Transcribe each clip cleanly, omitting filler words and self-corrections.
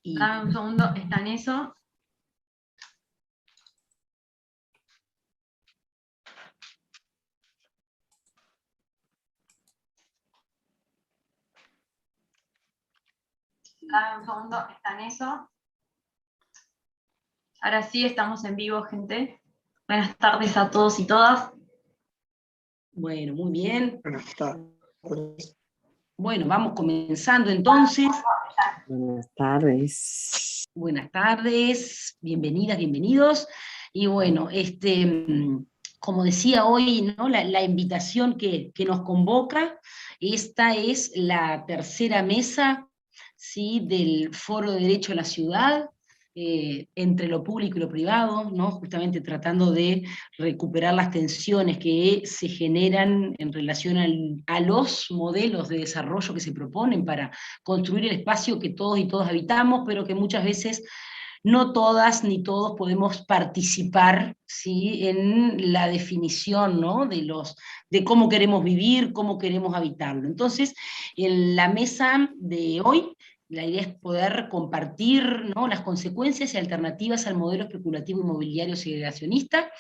Y Dame un segundo, está en eso. Dame un segundo, está en eso. Ahora sí, estamos en vivo, gente. Buenas tardes a todos y todas. bueno, muy bien. Buenas tardes. Bueno, vamos comenzando entonces. Buenas tardes. Buenas tardes, bienvenidas, bienvenidos. Y bueno, como decía hoy, ¿no? La invitación que nos convoca, esta es la tercera mesa, ¿sí? Del Foro de Derecho a la Ciudad, entre lo público y lo privado, ¿no? Justamente tratando de recuperar las tensiones que se generan en relación a los modelos de desarrollo que se proponen para construir el espacio que todos y todas habitamos, pero que muchas veces no todas ni todos podemos participar, ¿sí? En la definición, ¿no? de cómo queremos vivir, cómo queremos habitarlo. Entonces, en la mesa de hoy, la idea es poder compartir, ¿no? Las consecuencias y alternativas al modelo especulativo inmobiliario segregacionista.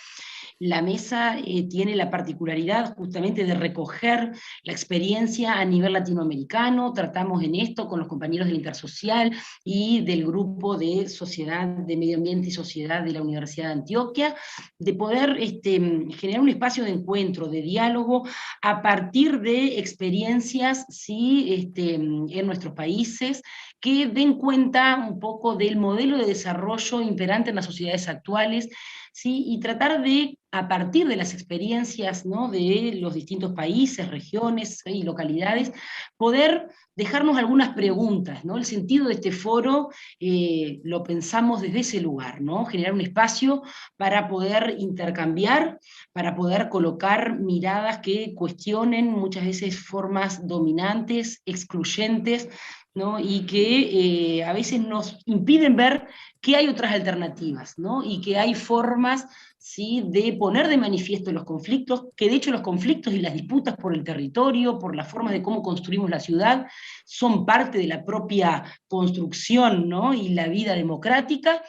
La mesa tiene la particularidad justamente de recoger la experiencia a nivel latinoamericano. Tratamos en esto con los compañeros del Intersocial y del grupo de Sociedad de Medio Ambiente y Sociedad de la Universidad de Antioquia, de poder generar un espacio de encuentro, de diálogo, a partir de experiencias, ¿sí? En nuestros países, que den cuenta un poco del modelo de desarrollo imperante en las sociedades actuales, ¿sí? Y tratar de, a partir de las experiencias, ¿no? De los distintos países, regiones y localidades, poder dejarnos algunas preguntas, ¿no? El sentido de este foro lo pensamos desde ese lugar, ¿no? Generar un espacio para poder intercambiar, para poder colocar miradas que cuestionen muchas veces formas dominantes, excluyentes, ¿no? Y que a veces nos impiden ver que hay otras alternativas, ¿no? Y que hay formas, ¿sí? De poner de manifiesto los conflictos, que de hecho los conflictos y las disputas por el territorio, por las formas de cómo construimos la ciudad, son parte de la propia construcción, ¿no? Y la vida democrática,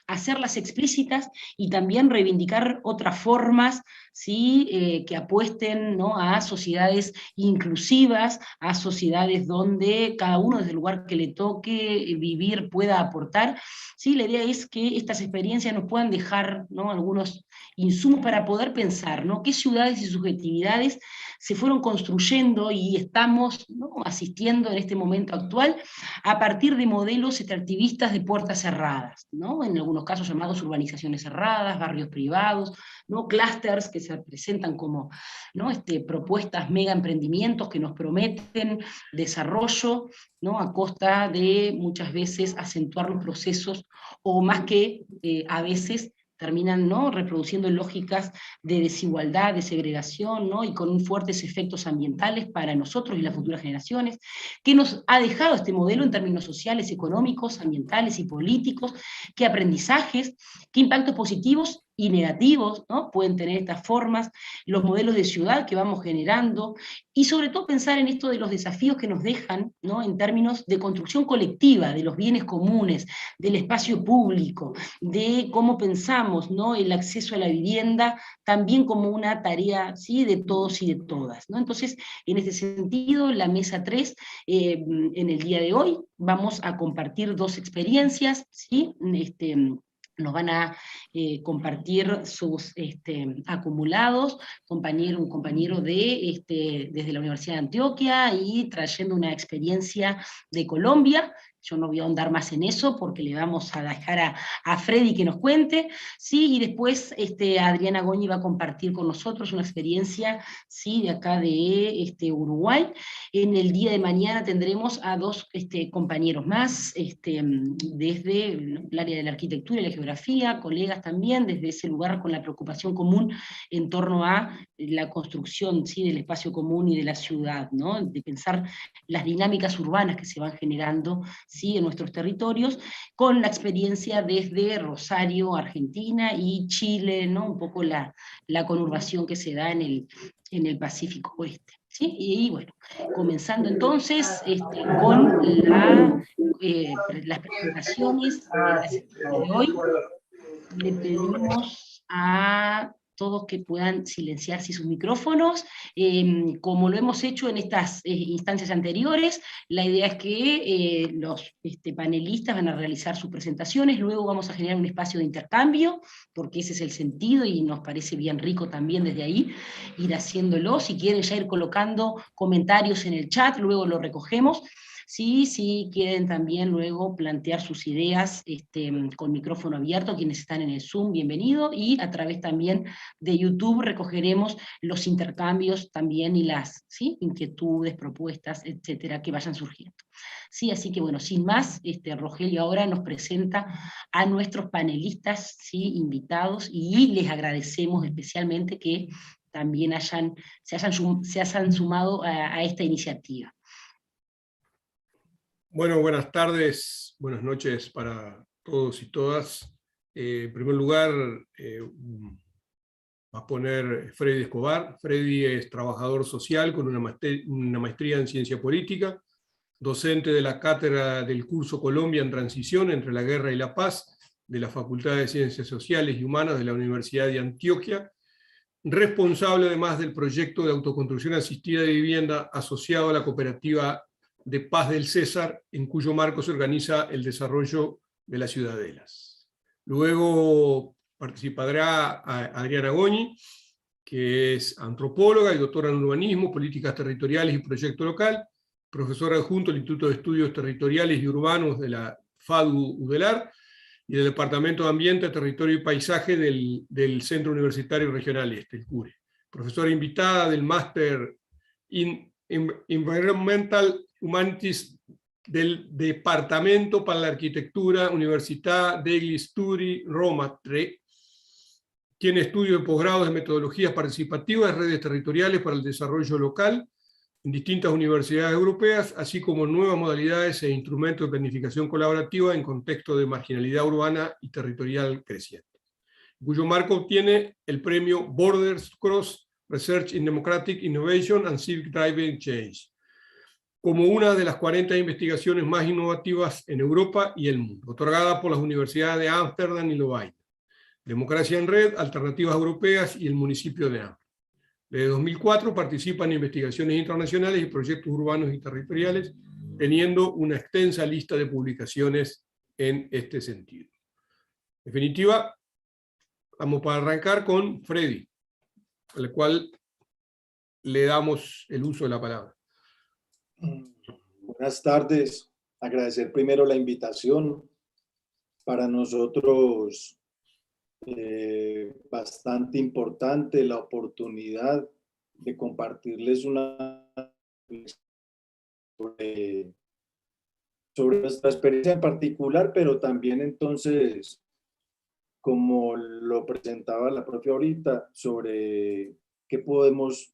hacerlas explícitas y también reivindicar otras formas, ¿sí? Que apuesten, ¿no? A sociedades inclusivas, a sociedades donde cada uno desde el lugar que le toque vivir pueda aportar. ¿Sí? La idea es que estas experiencias nos puedan dejar, ¿no? Algunos insumos para poder pensar, ¿no? Qué ciudades y subjetividades se fueron construyendo y estamos, ¿no? Asistiendo en este momento actual a partir de modelos extractivistas de puertas cerradas, ¿no? En algunos casos llamados urbanizaciones cerradas, barrios privados, ¿no? Clústeres que se presentan como, ¿no? Propuestas mega emprendimientos que nos prometen desarrollo, ¿no? A costa de muchas veces acentuar los procesos, o más que a veces terminan, ¿no? Reproduciendo lógicas de desigualdad, de segregación, ¿no? Y con fuertes efectos ambientales para nosotros y las futuras generaciones. ¿Qué nos ha dejado este modelo en términos sociales, económicos, ambientales y políticos? ¿Qué aprendizajes? ¿Qué impactos positivos y negativos, ¿no? Pueden tener estas formas? Los modelos de ciudad que vamos generando, y sobre todo pensar en esto de los desafíos que nos dejan, ¿no? En términos de construcción colectiva, de los bienes comunes, del espacio público, de cómo pensamos, ¿no? El acceso a la vivienda también como una tarea, ¿sí? De todos y de todas, ¿no? Entonces, en este sentido, la mesa 3, en el día de hoy, vamos a compartir dos experiencias, ¿sí? Nos van a compartir sus acumulados, un compañero desde la Universidad de Antioquia, y trayendo una experiencia de Colombia. Yo no voy a ahondar más en eso porque le vamos a dejar a Freddy que nos cuente, ¿sí? Y después Adriana Goñi va a compartir con nosotros una experiencia, ¿sí? De acá de Uruguay. En el día de mañana tendremos a dos compañeros más, desde el área de la arquitectura y la geografía, colegas también, desde ese lugar con la preocupación común en torno a la construcción, ¿sí? Del espacio común y de la ciudad, ¿no? De pensar las dinámicas urbanas que se van generando, ¿sí? En nuestros territorios, con la experiencia desde Rosario, Argentina, y Chile, ¿no? Un poco la conurbación que se da en el Pacífico Oeste. ¿Sí? Y bueno, comenzando entonces con las presentaciones de la sesión de hoy, le pedimos a todos que puedan silenciarse sus micrófonos. Como lo hemos hecho en estas instancias anteriores, la idea es que los panelistas van a realizar sus presentaciones, luego vamos a generar un espacio de intercambio, porque ese es el sentido y nos parece bien rico también desde ahí ir haciéndolo. Si quieren ya ir colocando comentarios en el chat, luego lo recogemos. Sí, sí, quieren también luego plantear sus ideas con micrófono abierto, quienes están en el Zoom, bienvenido, y a través también de YouTube recogeremos los intercambios también y las inquietudes, propuestas, etcétera, que vayan surgiendo. Sí, así que bueno, sin más, Rogelio ahora nos presenta a nuestros panelistas, ¿sí?, invitados, y les agradecemos especialmente que también se hayan sumado a esta iniciativa. Bueno, buenas tardes, buenas noches para todos y todas. En primer lugar, va a poner Freddy Escobar. Freddy es trabajador social con una maestría en ciencia política, docente de la cátedra del curso Colombia en Transición entre la Guerra y la Paz de la Facultad de Ciencias Sociales y Humanas de la Universidad de Antioquia, responsable además del proyecto de autoconstrucción asistida de vivienda asociado a la cooperativa de Paz del César, en cuyo marco se organiza el desarrollo de las ciudadelas. Luego participará Adriana Goñi, que es antropóloga y doctora en urbanismo, políticas territoriales y proyecto local, profesora adjunto del Instituto de Estudios Territoriales y Urbanos de la FADU UDELAR y del Departamento de Ambiente, Territorio y Paisaje del Centro Universitario Regional Este, el CURE. Profesora invitada del Máster in Environmental Humanities del Departamento para la Arquitectura, Università degli Studi Roma 3, tiene estudios de posgrado de metodologías participativas, redes territoriales para el desarrollo local en distintas universidades europeas, así como nuevas modalidades e instrumentos de planificación colaborativa en contexto de marginalidad urbana y territorial creciente, cuyo marco obtiene el premio Borders Cross Research in Democratic Innovation and Civic Driven Change, como una de las 40 investigaciones más innovativas en Europa y el mundo, otorgada por las universidades de Ámsterdam y Lovaina, Democracia en Red, Alternativas Europeas y el municipio de Ámsterdam. Desde 2004 participa en investigaciones internacionales y proyectos urbanos y territoriales, teniendo una extensa lista de publicaciones en este sentido. En definitiva, vamos para arrancar con Freddy, al cual le damos el uso de la palabra. Buenas tardes. Agradecer primero la invitación. Para nosotros bastante importante la oportunidad de compartirles sobre nuestra experiencia en particular, pero también entonces, como lo presentaba la propia ahorita, sobre qué podemos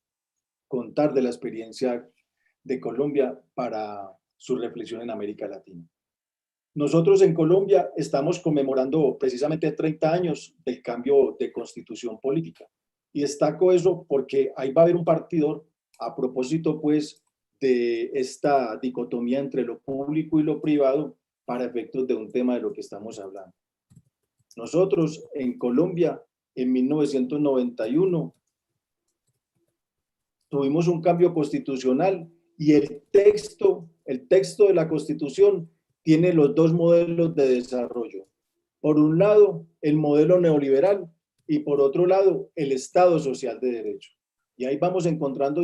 contar de la experiencia de Colombia para su reflexión en América Latina. Nosotros en Colombia estamos conmemorando precisamente 30 años del cambio de constitución política. Y destaco eso porque ahí va a haber un partidor a propósito pues de esta dicotomía entre lo público y lo privado para efectos de un tema de lo que estamos hablando. Nosotros en Colombia en 1991 tuvimos un cambio constitucional y el texto de la Constitución tiene los dos modelos de desarrollo. Por un lado, el modelo neoliberal y por otro lado, el Estado social de derecho. Y ahí vamos encontrando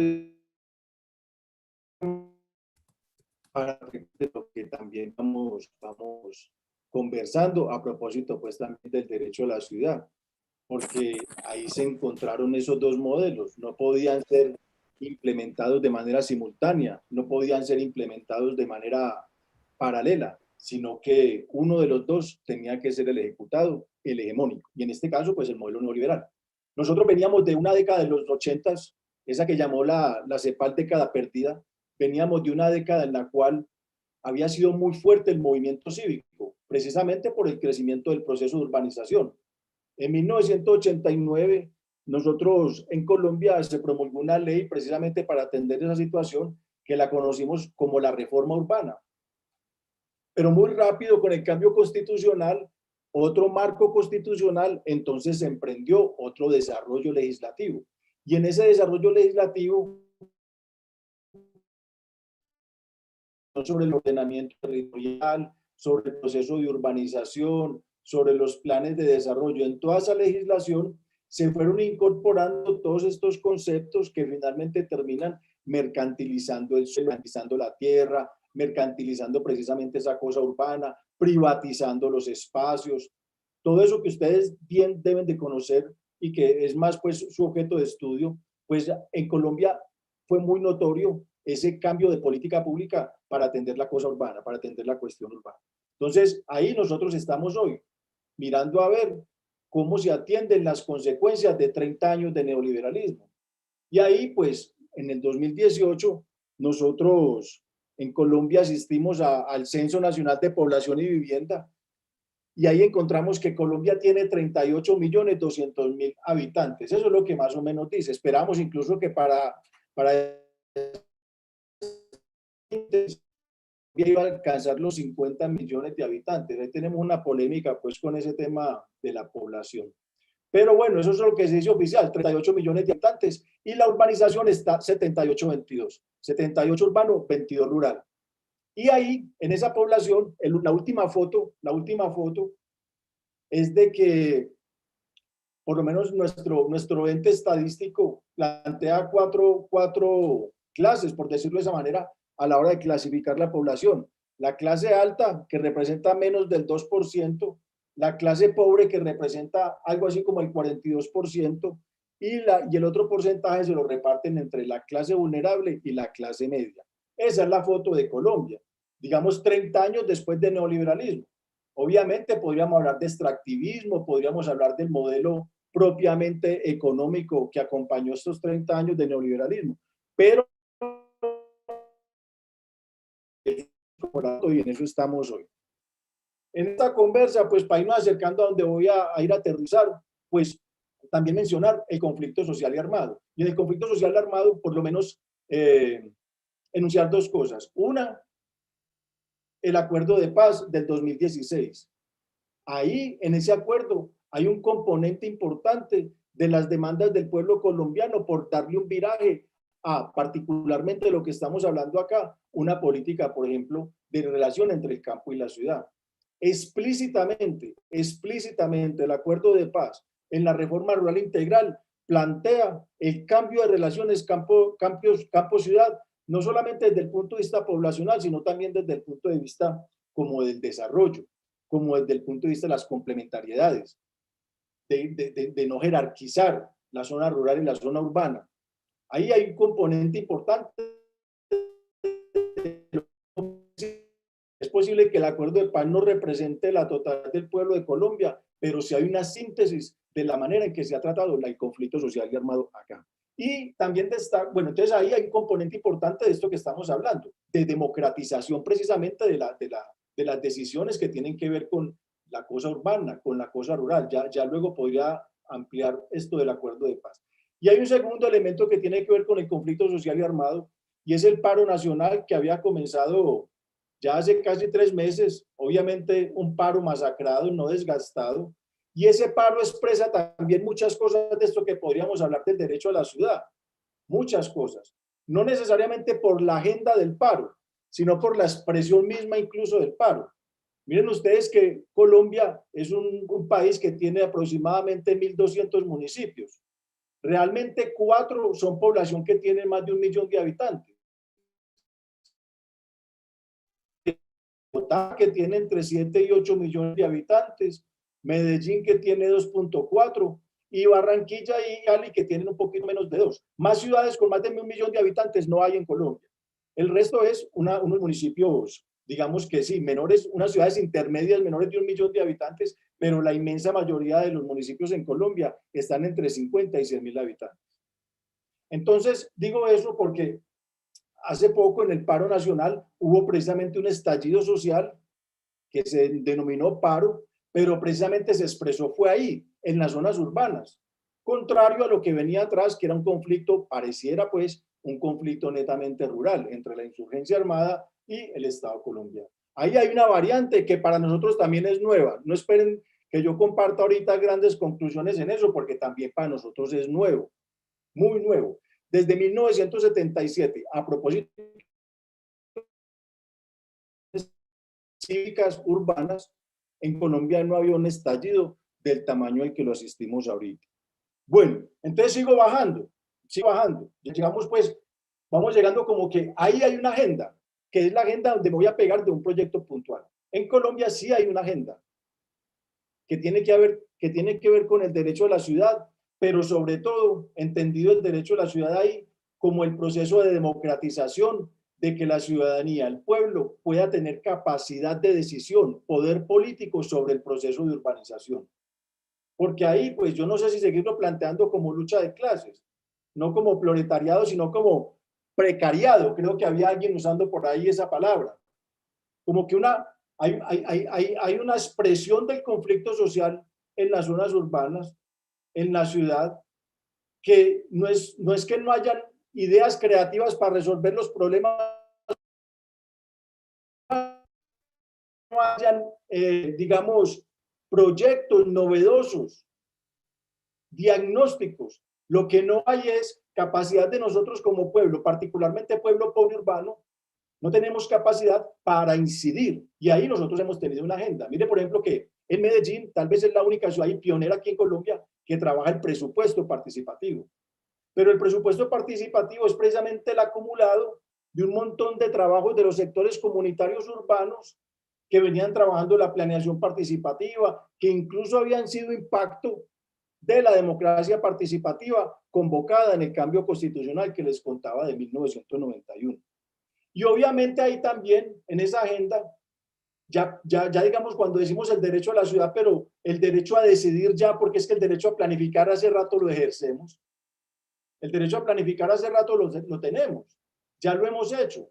para lo que también vamos conversando a propósito pues también del derecho a la ciudad, porque ahí se encontraron esos dos modelos, no podían ser implementados de manera simultánea, no podían ser implementados de manera paralela, sino que uno de los dos tenía que ser el ejecutado, el hegemónico, y en este caso pues el modelo neoliberal. Nosotros veníamos de una década de los 80s, esa que llamó la CEPAL década perdida, veníamos de una década en la cual había sido muy fuerte el movimiento cívico, precisamente por el crecimiento del proceso de urbanización. En 1989 nosotros en Colombia se promulgó una ley precisamente para atender esa situación que la conocimos como la reforma urbana. Pero muy rápido con el cambio constitucional, otro marco constitucional, entonces se emprendió otro desarrollo legislativo. Y en ese desarrollo legislativo, sobre el ordenamiento territorial, sobre el proceso de urbanización, sobre los planes de desarrollo, en toda esa legislación se fueron incorporando todos estos conceptos que finalmente terminan mercantilizando el suelo, mercantilizando la tierra, mercantilizando precisamente esa cosa urbana, privatizando los espacios, todo eso que ustedes bien deben de conocer y que es más pues su objeto de estudio, pues en Colombia fue muy notorio ese cambio de política pública para atender la cosa urbana, para atender la cuestión urbana. Entonces, ahí nosotros estamos hoy, mirando a ver cómo se atienden las consecuencias de 30 años de neoliberalismo. Y ahí, pues, en el 2018, nosotros en Colombia asistimos al Censo Nacional de Población y Vivienda, y ahí encontramos que Colombia tiene 38.200.000 habitantes. Eso es lo que más o menos dice. Esperamos incluso que para iba a alcanzar los 50 millones de habitantes. Ahí tenemos una polémica pues con ese tema de la población. Pero bueno, eso es lo que se dice oficial, 38 millones de habitantes, y la urbanización está 78-22, 78 urbano, 22 rural. Y ahí, en esa población, la última foto es de que, por lo menos nuestro ente estadístico plantea cuatro clases, por decirlo de esa manera, a la hora de clasificar la población. La clase alta, que representa menos del 2%, la clase pobre, que representa algo así como el 42%, y el otro porcentaje se lo reparten entre la clase vulnerable y la clase media. Esa es la foto de Colombia, digamos 30 años después del neoliberalismo. Obviamente podríamos hablar de extractivismo, podríamos hablar del modelo propiamente económico que acompañó estos 30 años de neoliberalismo, pero y en eso estamos hoy. En esta conversa, pues para irnos acercando a donde voy a ir a aterrizar, pues también mencionar el conflicto social y armado. Y en el conflicto social y armado, por lo menos, enunciar dos cosas. Una, el acuerdo de paz del 2016. Ahí, en ese acuerdo, hay un componente importante de las demandas del pueblo colombiano por darle un viraje a, particularmente lo que estamos hablando acá, una política, por ejemplo, de relación entre el campo y la ciudad. Explícitamente, el acuerdo de paz en la reforma rural integral plantea el cambio de relaciones campo-ciudad, no solamente desde el punto de vista poblacional, sino también desde el punto de vista como del desarrollo, como desde el punto de vista de las complementariedades, de no jerarquizar la zona rural y la zona urbana. Ahí hay un componente importante. Es posible que el acuerdo de paz no represente la totalidad del pueblo de Colombia, pero sí hay una síntesis de la manera en que se ha tratado el conflicto social y armado acá. Y también bueno, entonces ahí hay un componente importante de esto que estamos hablando, de democratización precisamente de las decisiones que tienen que ver con la cosa urbana, con la cosa rural. Ya luego podría ampliar esto del acuerdo de paz. Y hay un segundo elemento que tiene que ver con el conflicto social y armado, y es el paro nacional que había comenzado ya hace casi 3 meses, obviamente un paro masacrado, no desgastado, y ese paro expresa también muchas cosas de esto que podríamos hablar del derecho a la ciudad, muchas cosas, no necesariamente por la agenda del paro, sino por la expresión misma incluso del paro. Miren ustedes que Colombia es un país que tiene aproximadamente 1.200 municipios. Realmente 4 son población que tiene más de 1 millón de habitantes. Bogotá, que tiene entre 7 y 8 millones de habitantes, Medellín, que tiene 2.4, y Barranquilla y Cali, que tienen un poquito menos de 2. Más ciudades con más de 1 millón de habitantes no hay en Colombia. El resto es unos municipios, digamos que sí, menores, unas ciudades intermedias menores de 1 millón de habitantes, pero la inmensa mayoría de los municipios en Colombia están entre 50 y 100.000 habitantes. Entonces, digo eso porque hace poco en el paro nacional hubo precisamente un estallido social que se denominó paro, pero precisamente se expresó fue ahí, en las zonas urbanas. contrario a lo que venía atrás, que era un conflicto, pareciera pues, un conflicto netamente rural entre la insurgencia armada y el Estado colombiano. Ahí hay una variante que para nosotros también es nueva. No esperen que yo comparta ahorita grandes conclusiones en eso, porque también para nosotros es nuevo, muy nuevo. Desde 1977, a propósito de cívicas urbanas, en Colombia no había un estallido del tamaño al que lo asistimos ahorita. Bueno, entonces sigo bajando. Llegamos pues, vamos llegando como que ahí hay una agenda, que es la agenda donde me voy a pegar de un proyecto puntual. En Colombia sí hay una agenda que tiene que ver con el derecho a la ciudad, pero sobre todo entendido el derecho a la ciudad ahí como el proceso de democratización, de que la ciudadanía, el pueblo, pueda tener capacidad de decisión, poder político sobre el proceso de urbanización. Porque ahí, pues yo no sé si seguirlo planteando como lucha de clases, no como proletariado, sino como precariado. Creo que había alguien usando por ahí esa palabra. Como que hay una expresión del conflicto social en las zonas urbanas, en la ciudad, que no es que no hayan ideas creativas para resolver los problemas, no hayan, digamos, proyectos novedosos, diagnósticos. Lo que no hay es capacidad de nosotros como pueblo, particularmente pueblo pobre urbano, no tenemos capacidad para incidir. Y ahí nosotros hemos tenido una agenda. Mire, por ejemplo, que en Medellín tal vez es la única ciudad y pionera aquí en Colombia que trabaja el presupuesto participativo. Pero el presupuesto participativo es precisamente el acumulado de un montón de trabajos de los sectores comunitarios urbanos que venían trabajando la planeación participativa, que incluso habían sido impacto de la democracia participativa convocada en el cambio constitucional que les contaba de 1991. Y obviamente ahí también, en esa agenda, ya digamos cuando decimos el derecho a la ciudad, pero el derecho a decidir ya, porque es que el derecho a planificar hace rato lo ejercemos. El derecho a planificar hace rato lo tenemos, ya lo hemos hecho.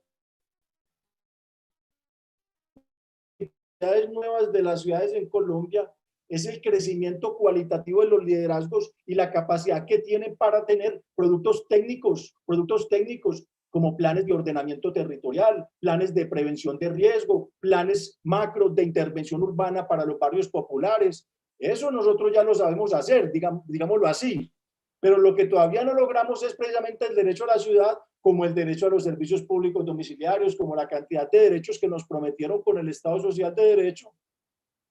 Las nuevas de las ciudades en Colombia es el crecimiento cualitativo de los liderazgos y la capacidad que tienen para tener productos técnicos como planes de ordenamiento territorial, planes de prevención de riesgo, planes macro de intervención urbana para los barrios populares. Eso nosotros ya lo sabemos hacer, digámoslo así. Pero lo que todavía no logramos es precisamente el derecho a la ciudad, como el derecho a los servicios públicos domiciliarios, como la cantidad de derechos que nos prometieron con el Estado Social de Derecho,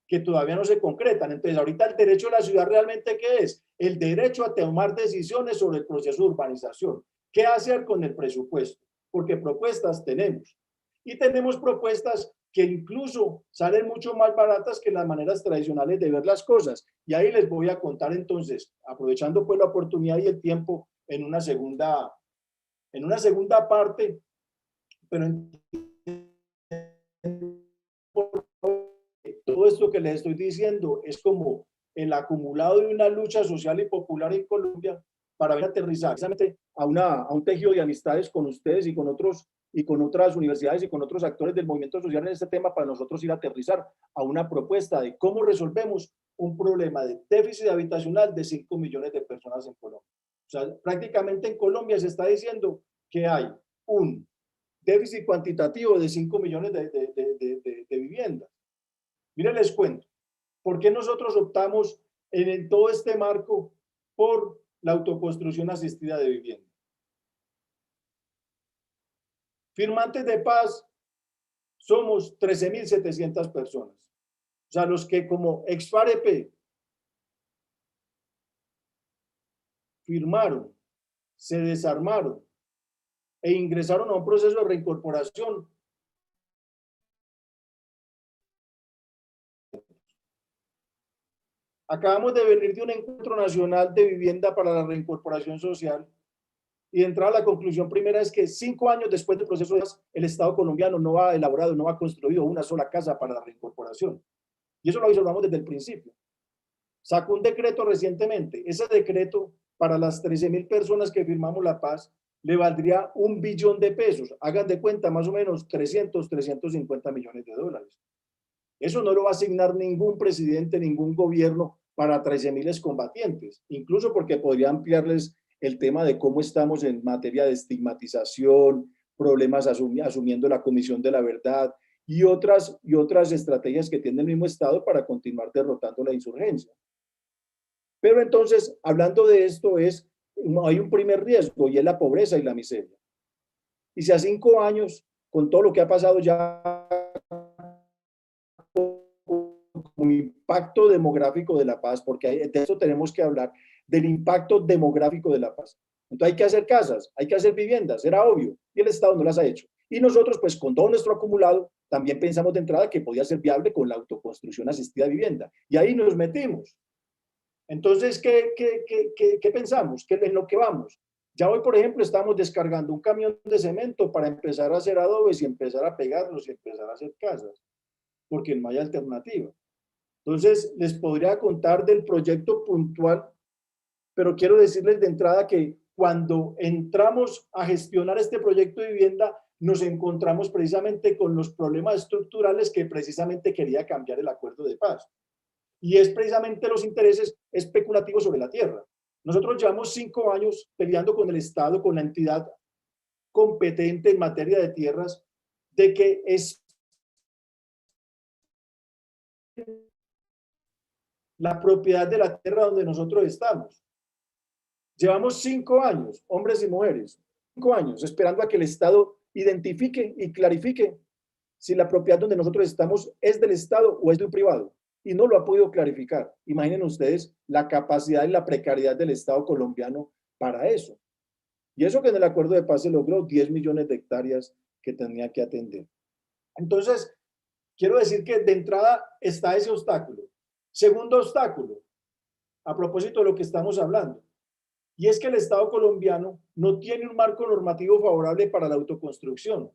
que todavía no se concretan. Entonces, ahorita el derecho a la ciudad realmente, ¿qué es? El derecho a tomar decisiones sobre el proceso de urbanización. ¿Qué hacer con el presupuesto? Porque propuestas tenemos. Y tenemos propuestas que incluso salen mucho más baratas que las maneras tradicionales de ver las cosas. Y ahí les voy a contar entonces, aprovechando pues la oportunidad y el tiempo en una segunda parte, pero todo esto que les estoy diciendo es como el acumulado de una lucha social y popular en Colombia para ver aterrizar precisamente a un tejido de amistades con ustedes y con otras universidades y con otros actores del movimiento social en este tema, para nosotros ir a aterrizar a una propuesta de cómo resolvemos un problema de déficit habitacional de 5 millones de personas en Colombia. O sea, prácticamente en Colombia se está diciendo que hay un déficit cuantitativo de 5 millones de viviendas. Miren, les cuento, ¿por qué nosotros optamos en todo este marco por la autoconstrucción asistida de vivienda? Firmantes de paz somos 13.700 personas. O sea, los que como ex-FAREP firmaron, se desarmaron e ingresaron a un proceso de reincorporación. Acabamos de venir de un encuentro nacional de vivienda para la reincorporación social y de entrada la conclusión primera es que 5 años después del proceso de paz, el Estado colombiano no ha elaborado, no ha construido una sola casa para la reincorporación. Y eso lo observamos desde el principio. Sacó un decreto recientemente. Ese decreto para las 13.000 personas que firmamos la paz le valdría $1 billón. Hagan de cuenta más o menos 350 millones de dólares. Eso no lo va a asignar ningún presidente, ningún gobierno para 13.000 excombatientes, incluso porque podría ampliarles el tema de cómo estamos en materia de estigmatización, problemas asumiendo la Comisión de la Verdad y otras estrategias que tiene el mismo Estado para continuar derrotando la insurgencia. Pero entonces, hablando de esto, hay un primer riesgo y es la pobreza y la miseria. Y si a 5 años, con todo lo que ha pasado ya, como impacto demográfico de la paz, porque de eso tenemos que hablar, del impacto demográfico de la paz. Entonces hay que hacer casas, hay que hacer viviendas, era obvio, y el Estado no las ha hecho. Y nosotros, pues con todo nuestro acumulado, también pensamos de entrada que podía ser viable con la autoconstrucción asistida de vivienda. Y ahí nos metimos. Entonces, ¿qué pensamos? ¿Qué en lo que vamos? Ya hoy, por ejemplo, estamos descargando un camión de cemento para empezar a hacer adobes y empezar a pegarlos y empezar a hacer casas, porque no hay alternativa. Entonces, les podría contar del proyecto puntual, pero quiero decirles de entrada que cuando entramos a gestionar este proyecto de vivienda, nos encontramos precisamente con los problemas estructurales que precisamente quería cambiar el acuerdo de paz. Y es precisamente los intereses especulativos sobre la tierra. Nosotros llevamos 5 años peleando con el Estado, con la entidad competente en materia de tierras, de que es la propiedad de la tierra donde nosotros estamos. Llevamos 5 años, hombres y mujeres, 5 años esperando a que el Estado identifique y clarifique si la propiedad donde nosotros estamos es del Estado o es de un privado. Y no lo ha podido clarificar. Imaginen ustedes la capacidad y la precariedad del Estado colombiano para eso. Y eso que en el acuerdo de paz se logró 10 millones de hectáreas que tenía que atender. Entonces, quiero decir que de entrada está ese obstáculo. Segundo obstáculo, a propósito de lo que estamos hablando, y es que el Estado colombiano no tiene un marco normativo favorable para la autoconstrucción.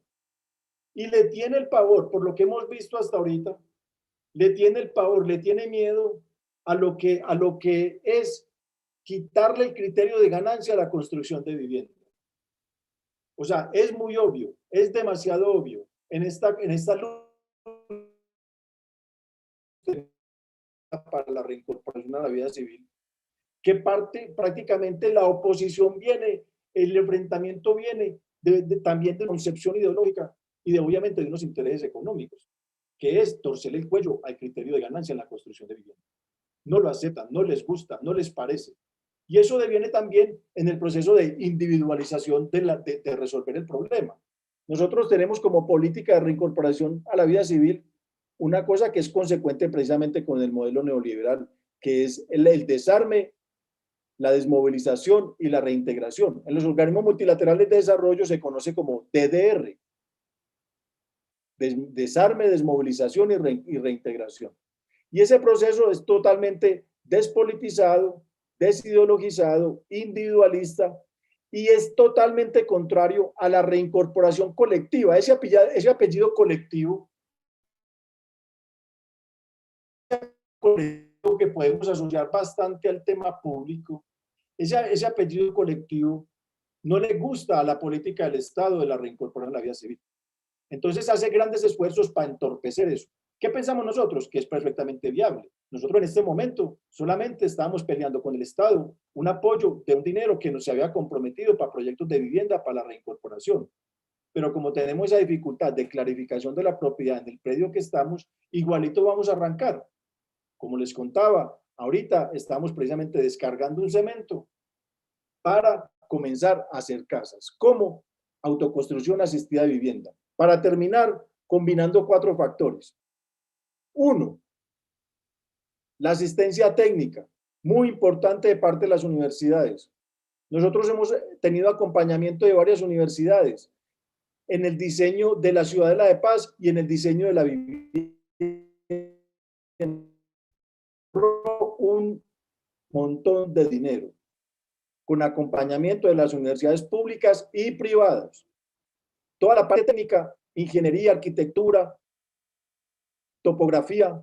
Y le tiene el pavor, por lo que hemos visto hasta ahorita, le tiene el pavor, le tiene miedo a lo que es quitarle el criterio de ganancia a la construcción de vivienda. O sea, es muy obvio, es demasiado obvio en esta lucha para la reincorporación a la vida civil, que prácticamente la oposición viene, el enfrentamiento viene también de concepción ideológica y de obviamente de unos intereses económicos, que es torcerle el cuello al criterio de ganancia en la construcción de vivienda. No lo aceptan, no les gusta, no les parece. Y eso deviene también en el proceso de individualización de resolver el problema. Nosotros tenemos como política de reincorporación a la vida civil una cosa que es consecuente precisamente con el modelo neoliberal, que es el desarme, la desmovilización y la reintegración. En los organismos multilaterales de desarrollo se conoce como DDR, desarme, desmovilización y reintegración. Y ese proceso es totalmente despolitizado, desideologizado, individualista y es totalmente contrario a la reincorporación colectiva. Ese apellido colectivo que podemos asociar bastante al tema público, ese apellido colectivo no le gusta a la política del Estado de la reincorporación a la vida civil. Entonces hace grandes esfuerzos para entorpecer eso. ¿Qué pensamos nosotros? Que es perfectamente viable. Nosotros en este momento solamente estábamos peleando con el Estado un apoyo de un dinero que nos se había comprometido para proyectos de vivienda para la reincorporación. Pero como tenemos esa dificultad de clarificación de la propiedad en el predio que estamos, igualito vamos a arrancar. Como les contaba, ahorita estamos precisamente descargando un cemento para comenzar a hacer casas, como autoconstrucción asistida de vivienda. Para terminar, combinando 4 factores. 1, la asistencia técnica, muy importante de parte de las universidades. Nosotros hemos tenido acompañamiento de varias universidades en el diseño de la Ciudadela de Paz y en el diseño de la vivienda. Un montón de dinero, con acompañamiento de las universidades públicas y privadas. Toda la parte técnica, ingeniería, arquitectura, topografía,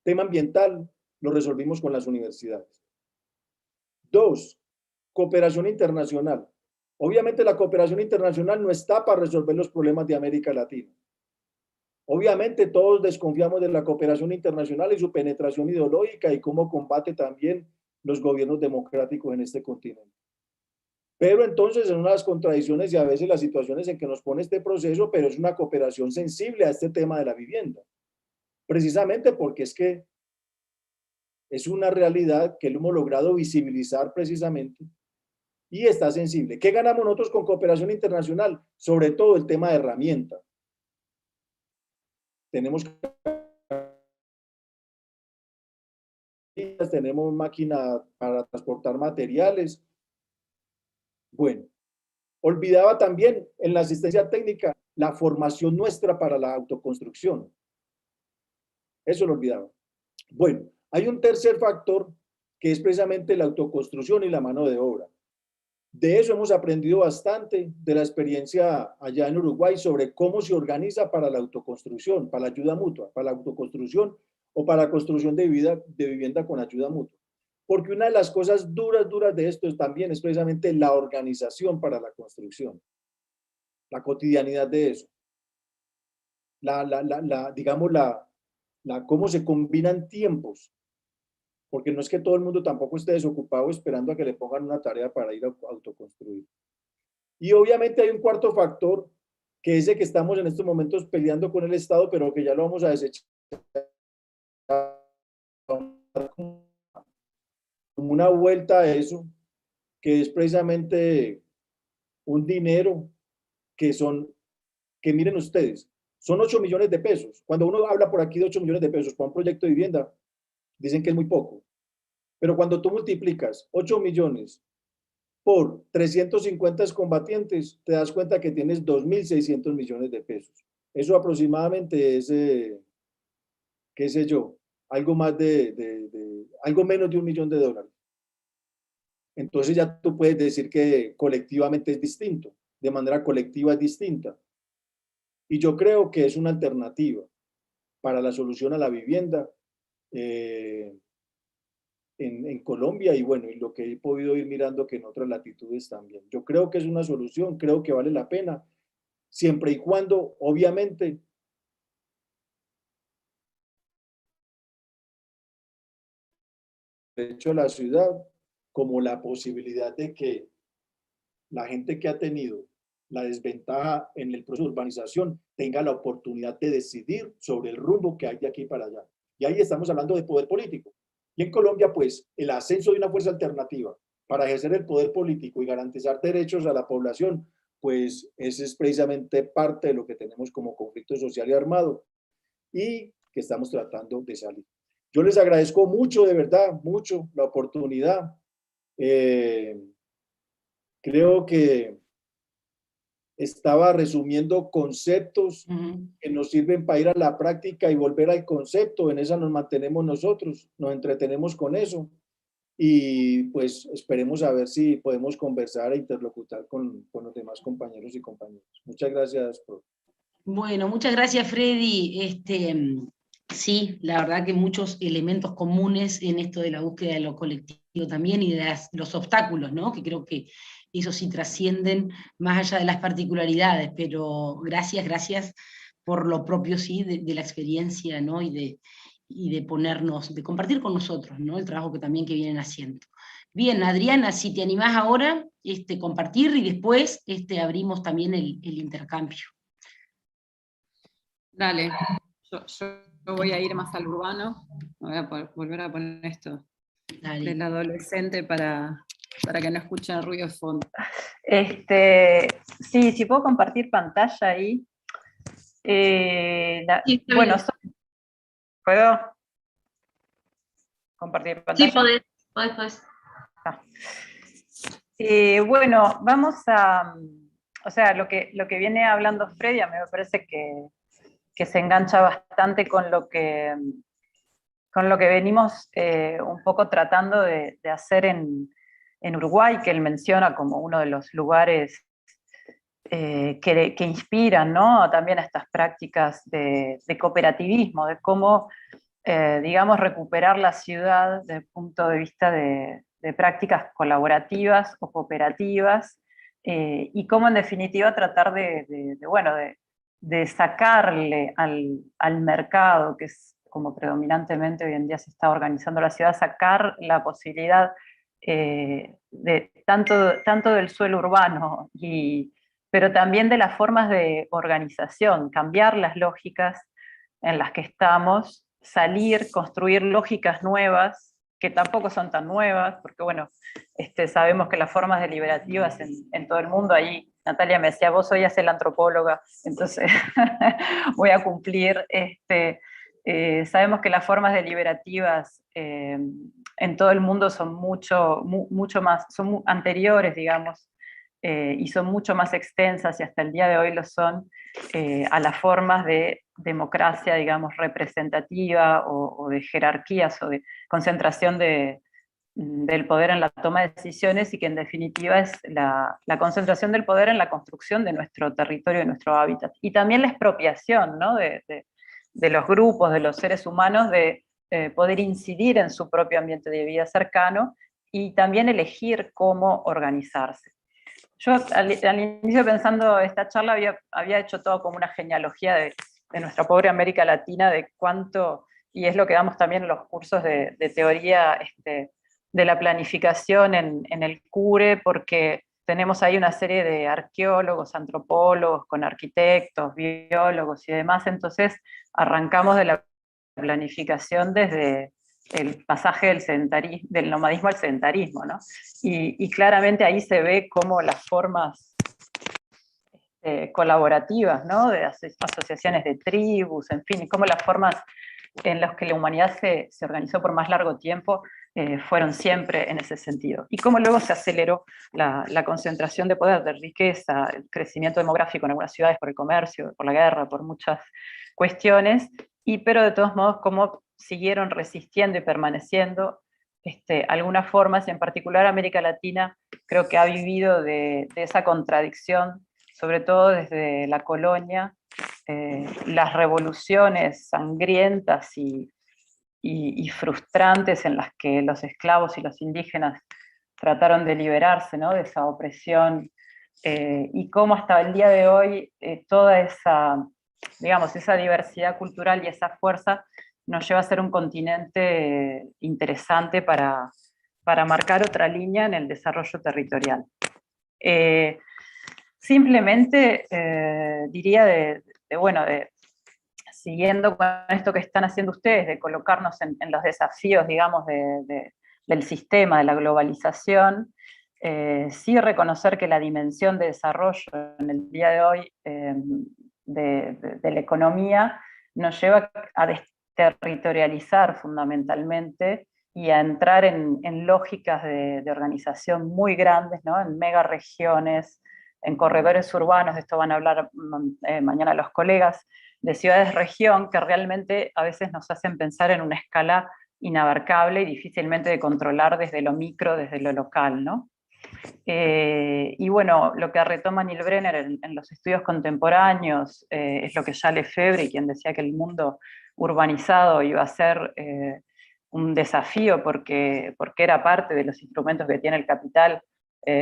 tema ambiental, lo resolvimos con las universidades. 2, cooperación internacional. Obviamente la cooperación internacional no está para resolver los problemas de América Latina. Obviamente todos desconfiamos de la cooperación internacional y su penetración ideológica y cómo combate también los gobiernos democráticos en este continente. Pero entonces son unas contradicciones y a veces las situaciones en que nos pone este proceso, pero es una cooperación sensible a este tema de la vivienda. Precisamente porque es que es una realidad que lo hemos logrado visibilizar precisamente y está sensible. ¿Qué ganamos nosotros con cooperación internacional? Sobre todo el tema de herramienta. Tenemos máquina para transportar materiales. Bueno, olvidaba también en la asistencia técnica la formación nuestra para la autoconstrucción. Eso lo olvidaba. Bueno, hay un tercer factor que es precisamente la autoconstrucción y la mano de obra. De eso hemos aprendido bastante de la experiencia allá en Uruguay sobre cómo se organiza para la autoconstrucción, para la ayuda mutua, para la autoconstrucción o para la construcción de vivienda con ayuda mutua. Porque una de las cosas duras de esto también es precisamente la organización para la construcción, la cotidianidad de eso, digamos, cómo se combinan tiempos, porque no es que todo el mundo tampoco esté desocupado esperando a que le pongan una tarea para ir a autoconstruir. Y obviamente hay un cuarto factor, que es el que estamos en estos momentos peleando con el Estado, pero que ya lo vamos a desechar como una vuelta a eso, que es precisamente un dinero que miren ustedes, son 8 millones de pesos. Cuando uno habla por aquí de 8 millones de pesos para un proyecto de vivienda, dicen que es muy poco. Pero cuando tú multiplicas 8 millones por 350 combatientes, te das cuenta que tienes 2.600 millones de pesos. Eso aproximadamente es, qué sé yo, algo más algo menos de $1.000.000. Entonces ya tú puedes decir que colectivamente es distinto, de manera colectiva es distinta. Y yo creo que es una alternativa para la solución a la vivienda en Colombia y bueno, y lo que he podido ir mirando que en otras latitudes también. Yo creo que es una solución, creo que vale la pena, siempre y cuando, obviamente, de hecho la ciudad, como la posibilidad de que la gente que ha tenido la desventaja en el proceso de urbanización tenga la oportunidad de decidir sobre el rumbo que hay de aquí para allá. Y ahí estamos hablando de poder político. Y en Colombia, pues, el ascenso de una fuerza alternativa para ejercer el poder político y garantizar derechos a la población, pues ese es precisamente parte de lo que tenemos como conflicto social y armado y que estamos tratando de salir. Yo les agradezco mucho, de verdad, mucho la oportunidad. Creo que estaba resumiendo conceptos que nos sirven para ir a la práctica y volver al concepto. En esa nos mantenemos nosotros, nos entretenemos con eso y pues esperemos a ver si podemos conversar e interlocutar con los demás compañeros y compañeras. Muchas gracias, profe. Bueno, muchas gracias, Freddy. Sí, la verdad que muchos elementos comunes en esto de la búsqueda de lo colectivo también y de los obstáculos, ¿no? Que creo que eso sí trascienden más allá de las particularidades, pero gracias por lo propio, sí, de la experiencia, ¿no? Y de ponernos, de compartir con nosotros, ¿no? El trabajo que también que vienen haciendo. Bien, Adriana, si te animás ahora, compartir y después abrimos también el intercambio. Dale, yo voy a ir más al urbano, voy a volver a poner esto del adolescente para que no escuchen el ruido de fondo. Sí, si puedo compartir pantalla ahí. Sí, bueno, ¿puedo compartir pantalla? Sí, podés. Bueno, vamos a, o sea, lo que viene hablando Freddy, a mí me parece que se engancha bastante con lo que venimos un poco tratando de hacer en Uruguay, que él menciona como uno de los lugares que inspiran, ¿no? También a estas prácticas de cooperativismo, de cómo, digamos, recuperar la ciudad desde el punto de vista de prácticas colaborativas o cooperativas, y cómo en definitiva tratar de de sacarle al mercado, que es como predominantemente hoy en día se está organizando la ciudad, sacar la posibilidad de tanto del suelo urbano, pero también de las formas de organización, cambiar las lógicas en las que estamos, salir, construir lógicas nuevas, que tampoco son tan nuevas, porque bueno, sabemos que las formas deliberativas en todo el mundo, ahí Natalia me decía, vos hoy haces la antropóloga, entonces voy a cumplir, sabemos que las formas deliberativas en todo el mundo son mucho más, son anteriores, digamos, y son mucho más extensas, y hasta el día de hoy lo son, a las formas de democracia, digamos, representativa, o de jerarquías, o de concentración del poder en la toma de decisiones, y que en definitiva es la concentración del poder en la construcción de nuestro territorio y nuestro hábitat. Y también la expropiación, ¿no?, de los grupos, de los seres humanos, de poder incidir en su propio ambiente de vida cercano, y también elegir cómo organizarse. Yo al inicio, pensando esta charla, había hecho todo como una genealogía de nuestra pobre América Latina, de cuánto, y es lo que damos también en los cursos de teoría de la planificación en el CURE, porque tenemos ahí una serie de arqueólogos, antropólogos, con arquitectos, biólogos y demás, entonces arrancamos de la planificación desde el pasaje del nomadismo al sedentarismo, ¿no? Y claramente ahí se ve cómo las formas colaborativas, ¿no?, de asociaciones de tribus, en fin, y cómo las formas en las que la humanidad se organizó por más largo tiempo fueron siempre en ese sentido. Y cómo luego se aceleró la concentración de poder, de riqueza, el crecimiento demográfico en algunas ciudades por el comercio, por la guerra, por muchas cuestiones, pero de todos modos cómo siguieron resistiendo y permaneciendo algunas formas, y en particular América Latina creo que ha vivido de esa contradicción, sobre todo desde la colonia, las revoluciones sangrientas y frustrantes en las que los esclavos y los indígenas trataron de liberarse, ¿no?, de esa opresión, y cómo hasta el día de hoy toda esa, digamos, esa diversidad cultural y esa fuerza nos lleva a ser un continente interesante para marcar otra línea en el desarrollo territorial. Simplemente diría bueno, siguiendo con esto que están haciendo ustedes, de colocarnos en los desafíos, digamos, del sistema, de la globalización, sí reconocer que la dimensión de desarrollo en el día de hoy de la economía nos lleva a desterritorializar fundamentalmente, y a entrar en lógicas de organización muy grandes, ¿no?, en megaregiones, en corredores urbanos. De esto van a hablar mañana los colegas, de ciudades-región, que realmente a veces nos hacen pensar en una escala inabarcable y difícilmente de controlar desde lo micro, desde lo local, ¿no? Y bueno, lo que retoma Neil Brenner en los estudios contemporáneos es lo que ya Lefebvre, quien decía que el mundo urbanizado iba a ser un desafío porque era parte de los instrumentos que tiene el capital,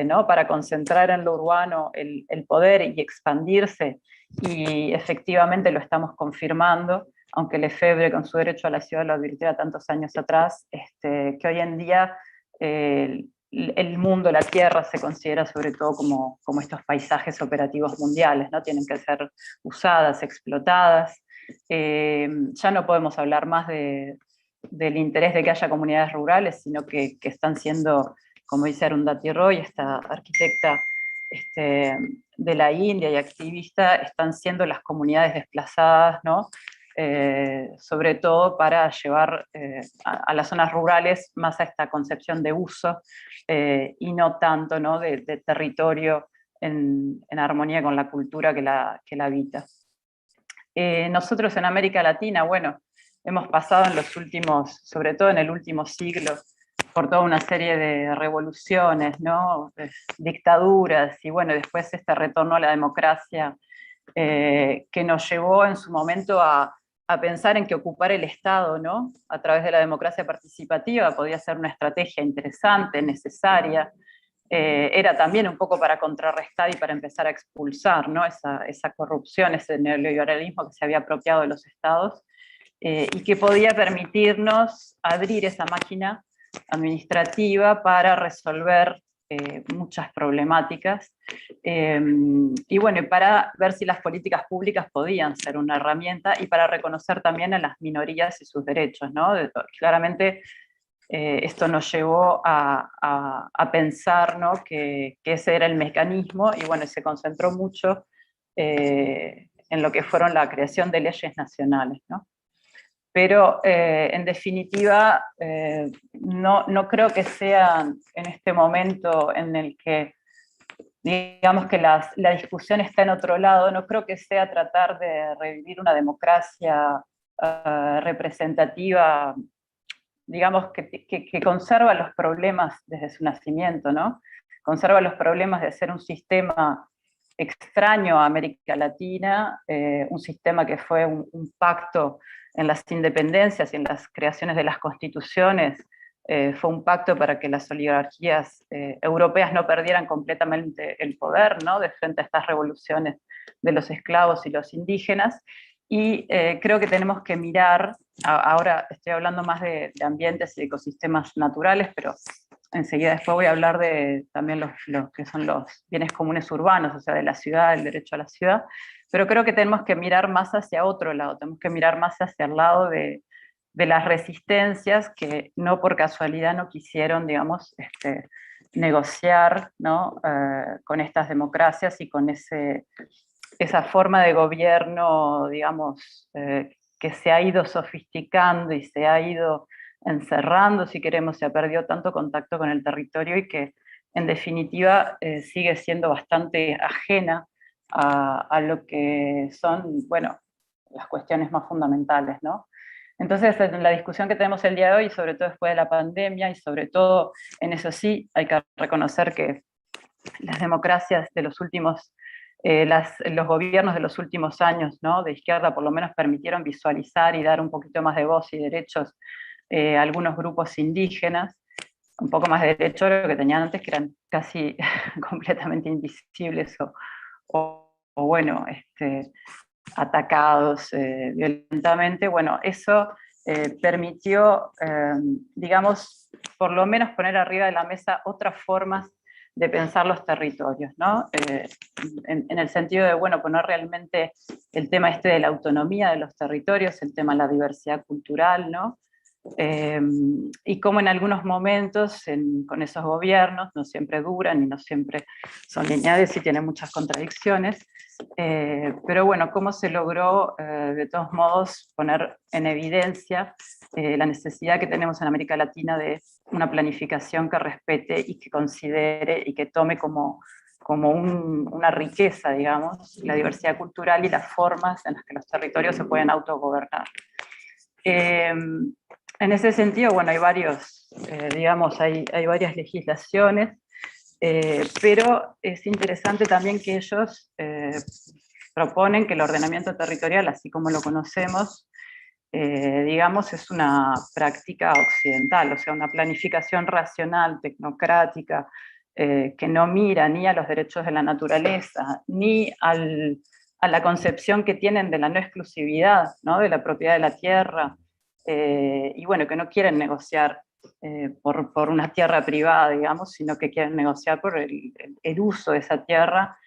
¿no?, para concentrar en lo urbano el poder y expandirse, y efectivamente lo estamos confirmando, aunque Lefebvre con su derecho a la ciudad lo advirtiera tantos años atrás, que hoy en día el mundo, la tierra, se considera sobre todo como estos paisajes operativos mundiales, ¿no? Tienen que ser usadas, explotadas. Ya no podemos hablar más del interés de que haya comunidades rurales, sino que están siendo, como dice Arundhati Roy, esta arquitecta de la India y activista, están siendo las comunidades desplazadas, ¿no? Sobre todo para llevar a las zonas rurales más a esta concepción de uso, y no tanto, ¿no?, de territorio en armonía con la cultura que la habita. Nosotros en América Latina, bueno, hemos pasado en los últimos, sobre todo en el último siglo, por toda una serie de revoluciones, ¿no?, dictaduras, y bueno, después este retorno a la democracia que nos llevó en su momento a pensar en que ocupar el Estado, ¿no?, a través de la democracia participativa podía ser una estrategia interesante, necesaria, era también un poco para contrarrestar y para empezar a expulsar, ¿no? esa corrupción, ese neoliberalismo que se había apropiado de los estados, y que podía permitirnos abrir esa máquina administrativa para resolver muchas problemáticas, y bueno, para ver si las políticas públicas podían ser una herramienta y para reconocer también a las minorías y sus derechos, ¿no? Claramente esto nos llevó a pensar, ¿no? que ese era el mecanismo, y bueno, se concentró mucho en lo que fueron la creación de leyes nacionales, ¿no? Pero en definitiva no creo que sea en este momento en el que digamos que la discusión está en otro lado, no creo que sea tratar de revivir una democracia representativa, digamos, que conserva los problemas desde su nacimiento, ¿no? Conserva los problemas de ser un sistema extraño a América Latina, un sistema que fue un pacto en las independencias y en las creaciones de las constituciones, fue un pacto para que las oligarquías europeas no perdieran completamente el poder, ¿no? De frente a estas revoluciones de los esclavos y los indígenas. Y creo que tenemos que mirar, ahora estoy hablando más de ambientes y ecosistemas naturales, pero enseguida después voy a hablar de también los que son los bienes comunes urbanos, o sea, de la ciudad, el derecho a la ciudad, pero creo que tenemos que mirar más hacia otro lado, tenemos que mirar más hacia el lado de las resistencias que no por casualidad no quisieron, digamos, negociar, ¿no? Con estas democracias y con esa forma de gobierno, digamos, que se ha ido sofisticando y se ha ido encerrando, si queremos, se ha perdido tanto contacto con el territorio y que en definitiva sigue siendo bastante ajena a lo que son, bueno, las cuestiones más fundamentales, ¿no? Entonces, en la discusión que tenemos el día de hoy, sobre todo después de la pandemia, y sobre todo en eso sí, hay que reconocer que las democracias de los últimos, los gobiernos de los últimos años, ¿no? De izquierda, por lo menos permitieron visualizar y dar un poquito más de voz y derechos a algunos grupos indígenas, un poco más de derecho de lo que tenían antes, que eran casi completamente invisibles o bueno, atacados violentamente. Bueno, eso permitió, digamos, por lo menos poner arriba de la mesa otras formas de pensar los territorios, ¿no? En el sentido de, bueno, poner realmente el tema de la autonomía de los territorios, el tema de la diversidad cultural, ¿no? Y como en algunos momentos con esos gobiernos, no siempre duran y no siempre son lineales y tienen muchas contradicciones, pero bueno, cómo se logró de todos modos poner en evidencia la necesidad que tenemos en América Latina de una planificación que respete y que considere y que tome como una riqueza, digamos, la diversidad cultural y las formas en las que los territorios se pueden autogobernar. En ese sentido, bueno, hay varios, digamos, hay varias legislaciones, pero es interesante también que ellos proponen que el ordenamiento territorial, así como lo conocemos, digamos, es una práctica occidental, o sea, una planificación racional, tecnocrática, que no mira ni a los derechos de la naturaleza, ni a la concepción que tienen de la no exclusividad, ¿no? De la propiedad de la tierra, y bueno, que no quieren negociar por una tierra privada, digamos, sino que quieren negociar por el uso de esa tierra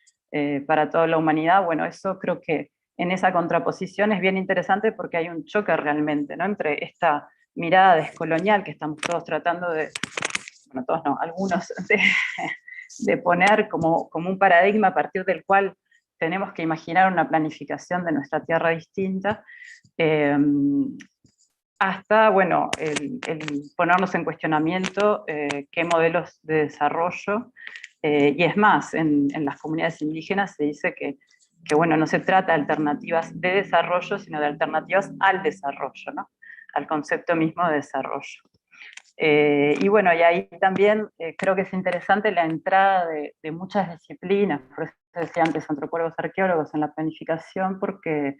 para toda la humanidad. Bueno, eso creo que en esa contraposición es bien interesante porque hay un choque realmente, ¿no? Entre esta mirada descolonial que estamos todos tratando de, bueno, todos no, algunos, de poner como un paradigma a partir del cual tenemos que imaginar una planificación de nuestra tierra distinta, hasta, bueno, el ponernos en cuestionamiento qué modelos de desarrollo, y es más, en las comunidades indígenas se dice que, bueno, no se trata de alternativas de desarrollo, sino de alternativas al desarrollo, ¿no? Al concepto mismo de desarrollo. Y bueno, y ahí también creo que es interesante la entrada de muchas disciplinas, por eso decía antes antropólogos, arqueólogos en la planificación, porque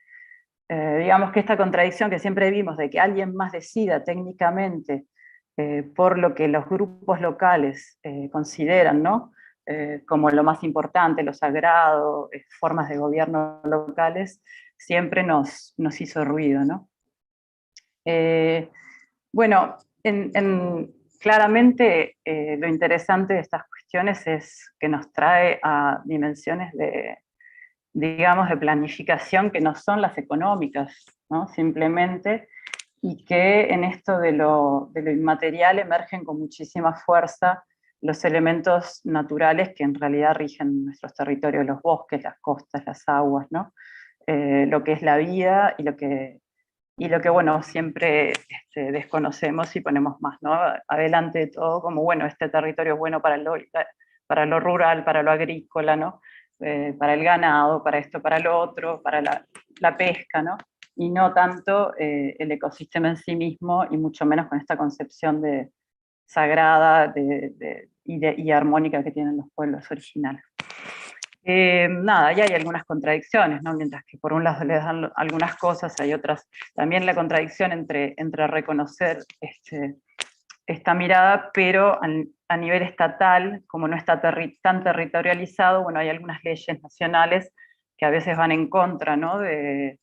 digamos que esta contradicción que siempre vimos de que alguien más decida técnicamente por lo que los grupos locales consideran, ¿no? Como lo más importante, lo sagrado, formas de gobierno locales, siempre nos hizo ruido, ¿no? Bueno, claramente lo interesante de estas cuestiones es que nos trae a dimensiones digamos, de planificación que no son las económicas, ¿no? Simplemente, y que en esto de lo inmaterial emergen con muchísima fuerza los elementos naturales que en realidad rigen nuestros territorios, los bosques, las costas, las aguas, ¿no? Lo que es la vida y lo que bueno, siempre desconocemos y ponemos más, ¿no? Adelante de todo, como bueno, este territorio es bueno para lo rural, para lo agrícola, ¿no? Para el ganado, para esto, para lo otro, para la pesca, ¿no? Y no tanto el ecosistema en sí mismo, y mucho menos con esta concepción de sagrada y armónica que tienen los pueblos originales. Nada, ya hay algunas contradicciones, ¿no? Mientras que por un lado les dan algunas cosas, hay otras, también la contradicción entre reconocer esta mirada, pero a nivel estatal, como no está tan territorializado, bueno, hay algunas leyes nacionales que a veces van en contra, ¿no? de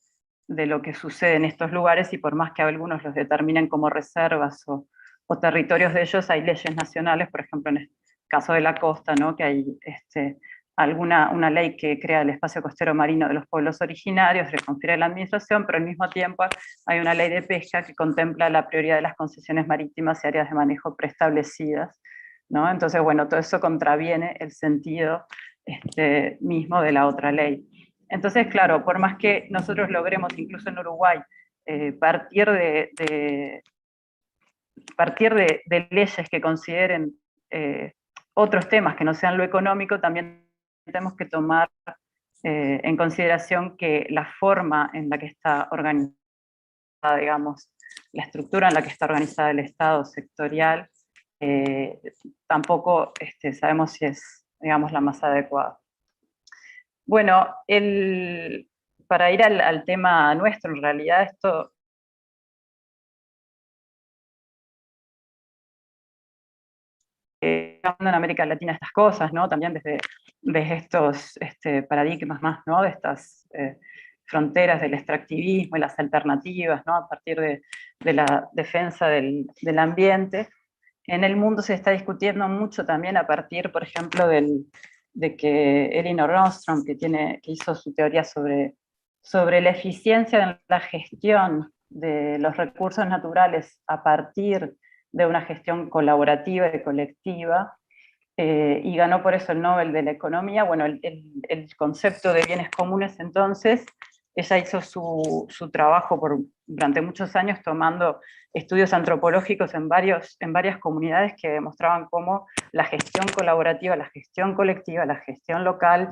lo que sucede en estos lugares, y por más que algunos los determinen como reservas o territorios de ellos, hay leyes nacionales, por ejemplo en el caso de la costa, ¿no? Que hay una ley que crea el espacio costero marino de los pueblos originarios, le confiere la administración, pero al mismo tiempo hay una ley de pesca que contempla la prioridad de las concesiones marítimas y áreas de manejo preestablecidas, ¿no? Entonces, bueno, todo eso contraviene el sentido mismo de la otra ley. Entonces, claro, por más que nosotros logremos, incluso en Uruguay, partir de leyes que consideren otros temas que no sean lo económico, también tenemos que tomar en consideración que la forma en la que está organizada, digamos, la estructura en la que está organizada el Estado sectorial, tampoco sabemos si es, digamos, la más adecuada. Bueno, para ir al tema nuestro, en realidad esto en América Latina estas cosas, ¿no? También desde estos paradigmas más, ¿no? De estas fronteras del extractivismo y las alternativas, ¿no? A partir de la defensa del ambiente. En el mundo se está discutiendo mucho también a partir, por ejemplo, de que Elinor Ostrom, que hizo su teoría sobre la eficiencia en la gestión de los recursos naturales a partir de una gestión colaborativa y colectiva, y ganó por eso el Nobel de la Economía. Bueno, el concepto de bienes comunes, entonces, ella hizo su trabajo durante muchos años tomando estudios antropológicos en varias comunidades que demostraban cómo la gestión colaborativa, la gestión colectiva, la gestión local,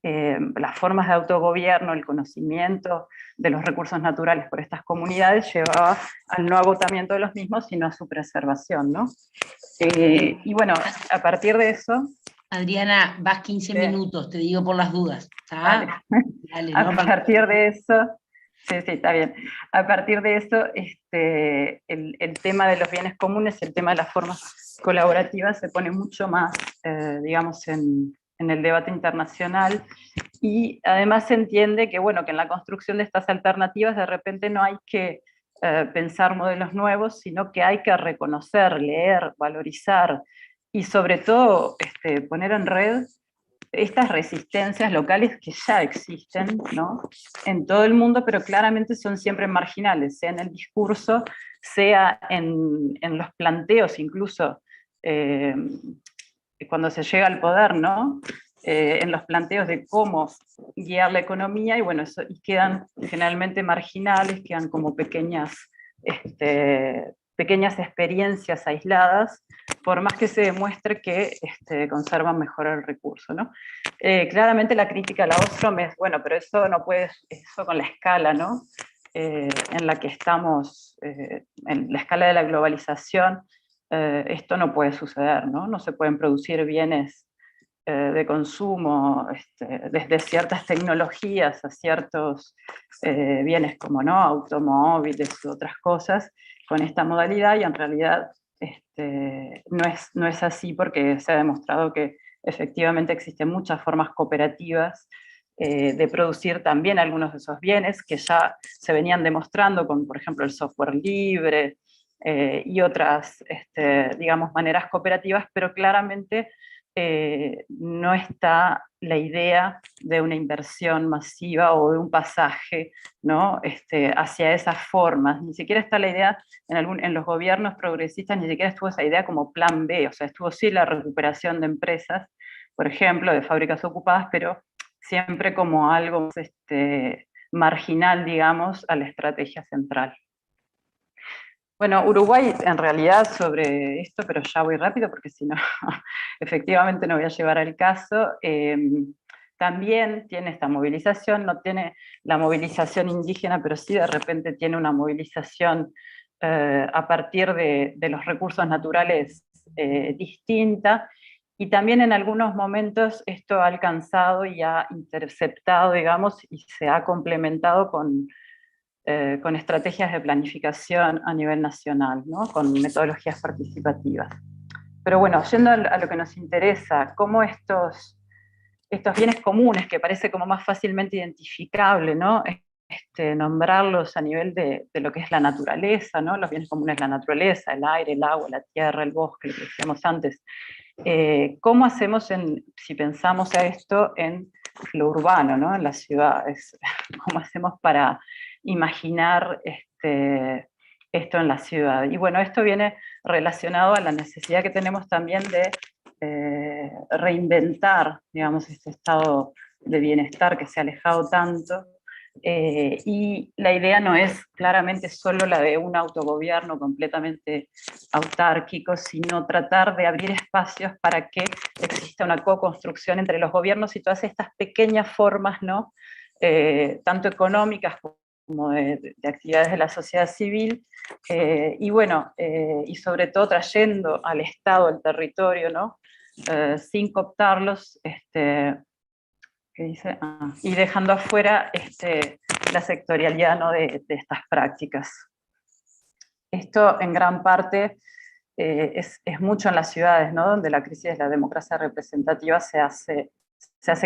las formas de autogobierno, el conocimiento de los recursos naturales por estas comunidades llevaba al no agotamiento de los mismos, sino a su preservación, ¿no? Y bueno, a partir de eso... Adriana, vas 15 minutos, te digo por las dudas. Vale. Dale, a partir de eso... Sí, está bien. A partir de eso, el tema de los bienes comunes, el tema de las formas colaborativas se pone mucho más, digamos, en el debate internacional, y además se entiende que, bueno, que en la construcción de estas alternativas de repente no hay que pensar modelos nuevos, sino que hay que reconocer, leer, valorizar y sobre todo poner en red estas resistencias locales que ya existen, ¿no? En todo el mundo, pero claramente son siempre marginales, sea en el discurso, sea en los planteos, incluso cuando se llega al poder, ¿no? En los planteos de cómo guiar la economía, y bueno, y quedan generalmente marginales, quedan como pequeñas experiencias aisladas, por más que se demuestre que conservan mejor el recurso, ¿no? Claramente la crítica a la Ostrom es, bueno, pero eso no puede, eso con la escala, ¿no? En la que estamos, en la escala de la globalización, esto no puede suceder, ¿no? No se pueden producir bienes de consumo, desde ciertas tecnologías a ciertos bienes como, ¿no? Automóviles u otras cosas, con esta modalidad, y en realidad no es así, porque se ha demostrado que efectivamente existen muchas formas cooperativas de producir también algunos de esos bienes que ya se venían demostrando con, por ejemplo, el software libre y otras, digamos, maneras cooperativas, pero claramente no está la idea de una inversión masiva o de un pasaje, ¿no? Hacia esas formas. Ni siquiera está la idea, en los gobiernos progresistas, ni siquiera estuvo esa idea como plan B, o sea, estuvo sí la recuperación de empresas, por ejemplo, de fábricas ocupadas, pero siempre como algo marginal, digamos, a la estrategia central. Bueno, Uruguay en realidad sobre esto, pero ya voy rápido porque si no, efectivamente no voy a llevar al caso, también tiene esta movilización, no tiene la movilización indígena, pero sí de repente tiene una movilización a partir de los recursos naturales distinta, y también en algunos momentos esto ha alcanzado y ha interceptado, digamos, y se ha complementado con estrategias de planificación a nivel nacional, ¿no? Con metodologías participativas. Pero bueno, yendo a lo que nos interesa, cómo estos bienes comunes, que parece como más fácilmente identificable, ¿no? Nombrarlos a nivel de lo que es la naturaleza, ¿no? Los bienes comunes, la naturaleza, el aire, el agua, la tierra, el bosque, lo que decíamos antes. ¿Cómo hacemos, si pensamos a esto en lo urbano, ¿no? En las ciudades? ¿Cómo hacemos para imaginar esto en la ciudad? Y bueno, esto viene relacionado a la necesidad que tenemos también de reinventar, digamos, este estado de bienestar que se ha alejado tanto, y la idea no es claramente solo la de un autogobierno completamente autárquico, sino tratar de abrir espacios para que exista una co-construcción entre los gobiernos y todas estas pequeñas formas, ¿no? Tanto económicas como de actividades de la sociedad civil, y bueno, y sobre todo trayendo al Estado, al territorio, ¿no? Sin cooptarlos, ¿qué dice? Y dejando afuera la sectorialidad, ¿no? de estas prácticas. Esto en gran parte es mucho en las ciudades, ¿no? Donde la crisis de la democracia representativa se hace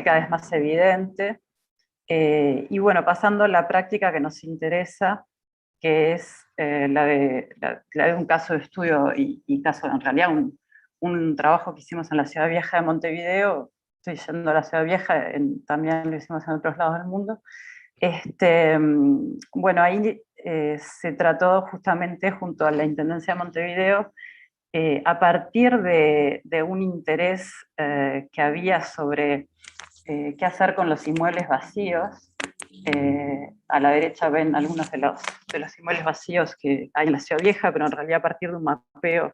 cada vez más evidente. Y bueno, pasando a la práctica que nos interesa, que es la de un caso de estudio y caso, en realidad, un trabajo que hicimos en la Ciudad Vieja de Montevideo. Estoy yendo a la Ciudad Vieja, también lo hicimos en otros lados del mundo. Bueno, ahí se trató justamente junto a la Intendencia de Montevideo, a partir de un interés que había sobre qué hacer con los inmuebles vacíos. A la derecha ven algunos de los inmuebles vacíos que hay en la Ciudad Vieja, pero en realidad a partir de un mapeo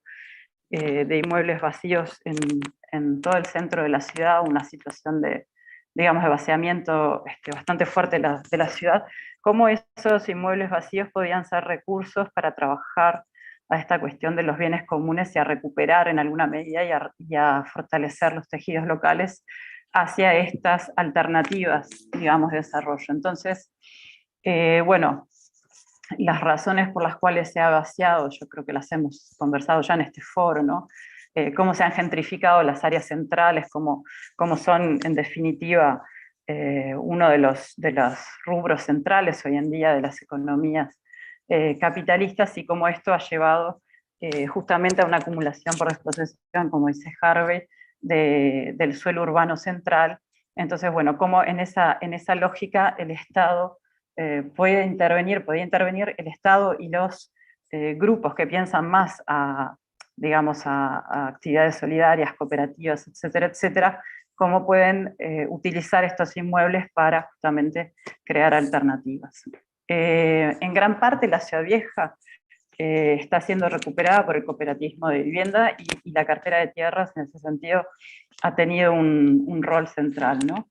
de inmuebles vacíos en todo el centro de la ciudad, una situación de, digamos, de vaciamiento bastante fuerte de la ciudad, cómo esos inmuebles vacíos podían ser recursos para trabajar a esta cuestión de los bienes comunes y a recuperar en alguna medida y a fortalecer los tejidos locales hacia estas alternativas, digamos, de desarrollo. Entonces, bueno, las razones por las cuales se ha vaciado, yo creo que las hemos conversado ya en este foro, ¿no? Cómo se han gentrificado las áreas centrales, cómo son, en definitiva, uno de los rubros centrales hoy en día de las economías capitalistas, y cómo esto ha llevado justamente a una acumulación por desposesión, como dice Harvey, del suelo urbano central. Entonces, bueno, cómo en esa lógica el Estado podía intervenir el Estado y los grupos que piensan más digamos, a actividades solidarias, cooperativas, etcétera, etcétera, cómo pueden utilizar estos inmuebles para justamente crear alternativas. En gran parte la Ciudad Vieja está siendo recuperada por el cooperativismo de vivienda, y la cartera de tierras en ese sentido ha tenido un rol central, ¿no?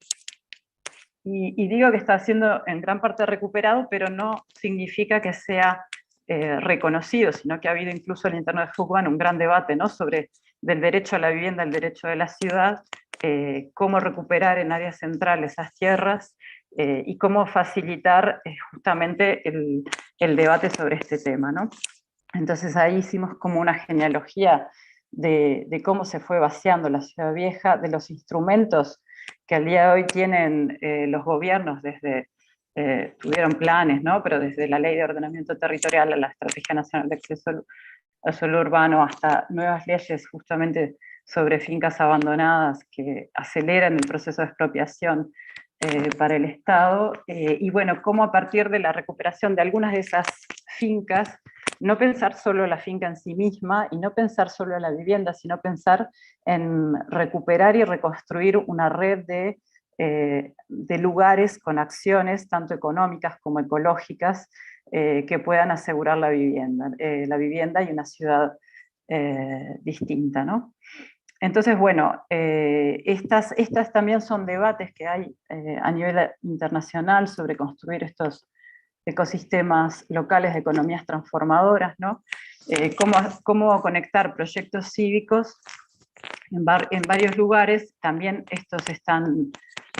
Y digo que está siendo en gran parte recuperado, pero no significa que sea reconocido, sino que ha habido incluso en el interno de Fugman un gran debate, ¿no? Sobre del derecho a la vivienda, el derecho de la ciudad, cómo recuperar en áreas centrales esas tierras, y cómo facilitar justamente el debate sobre este tema, ¿no? Entonces ahí hicimos como una genealogía de cómo se fue vaciando la Ciudad Vieja, de los instrumentos que al día de hoy tienen los gobiernos desde, tuvieron planes, ¿no? Pero desde la Ley de Ordenamiento Territorial a la Estrategia Nacional de Acceso al Suelo Urbano, hasta nuevas leyes justamente sobre fincas abandonadas que aceleran el proceso de expropiación para el Estado, y bueno, cómo a partir de la recuperación de algunas de esas fincas, no pensar solo la finca en sí misma y no pensar solo en la vivienda, sino pensar en recuperar y reconstruir una red de lugares con acciones tanto económicas como ecológicas que puedan asegurar la vivienda y una ciudad distinta, ¿no? Entonces, bueno, estas también son debates que hay a nivel internacional sobre construir estos ecosistemas locales de economías transformadoras, ¿no? Cómo conectar proyectos cívicos en varios lugares. También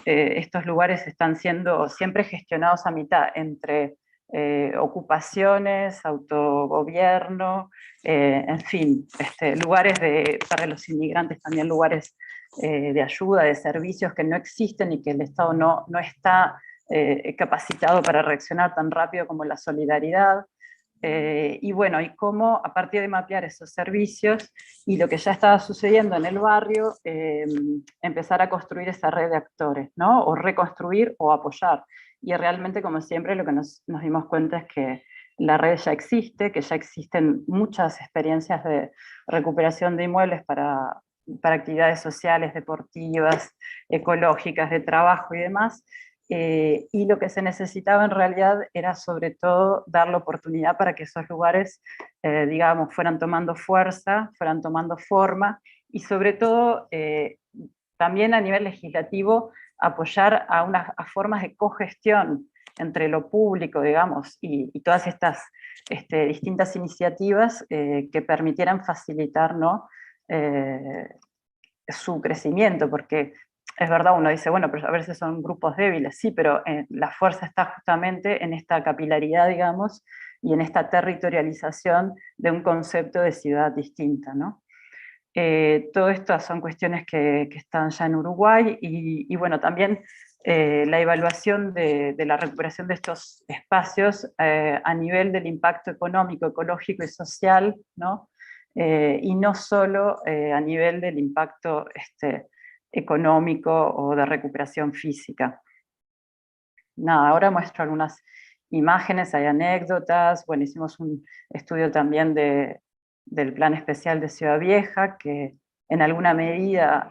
estos lugares están siendo siempre gestionados a mitad entre ocupaciones, autogobierno, en fin, lugares para los inmigrantes, también lugares de ayuda, de servicios que no existen y que el Estado no está capacitado para reaccionar tan rápido como la solidaridad. Y bueno, y cómo a partir de mapear esos servicios y lo que ya estaba sucediendo en el barrio, empezar a construir esa red de actores, ¿no? O reconstruir o apoyar. Y realmente, como siempre, lo que nos dimos cuenta es que la red ya existe, que ya existen muchas experiencias de recuperación de inmuebles para actividades sociales, deportivas, ecológicas, de trabajo y demás. Y lo que se necesitaba en realidad era sobre todo dar la oportunidad para que esos lugares, digamos, fueran tomando fuerza, fueran tomando forma, y sobre todo también a nivel legislativo apoyar a formas de cogestión entre lo público, digamos, y todas estas distintas iniciativas que permitieran facilitar, ¿no? Su crecimiento, porque es verdad, uno dice, bueno, pero a veces son grupos débiles, sí, pero la fuerza está justamente en esta capilaridad, digamos, y en esta territorialización de un concepto de ciudad distinta, ¿no? Todo esto son cuestiones que están ya en Uruguay, y bueno, también la evaluación de la recuperación de estos espacios a nivel del impacto económico, ecológico y social, ¿no? Y no solo a nivel del impacto económico o de recuperación física. Nada, ahora muestro algunas imágenes, hay anécdotas. Bueno, hicimos un estudio también del Plan Especial de Ciudad Vieja, que en alguna medida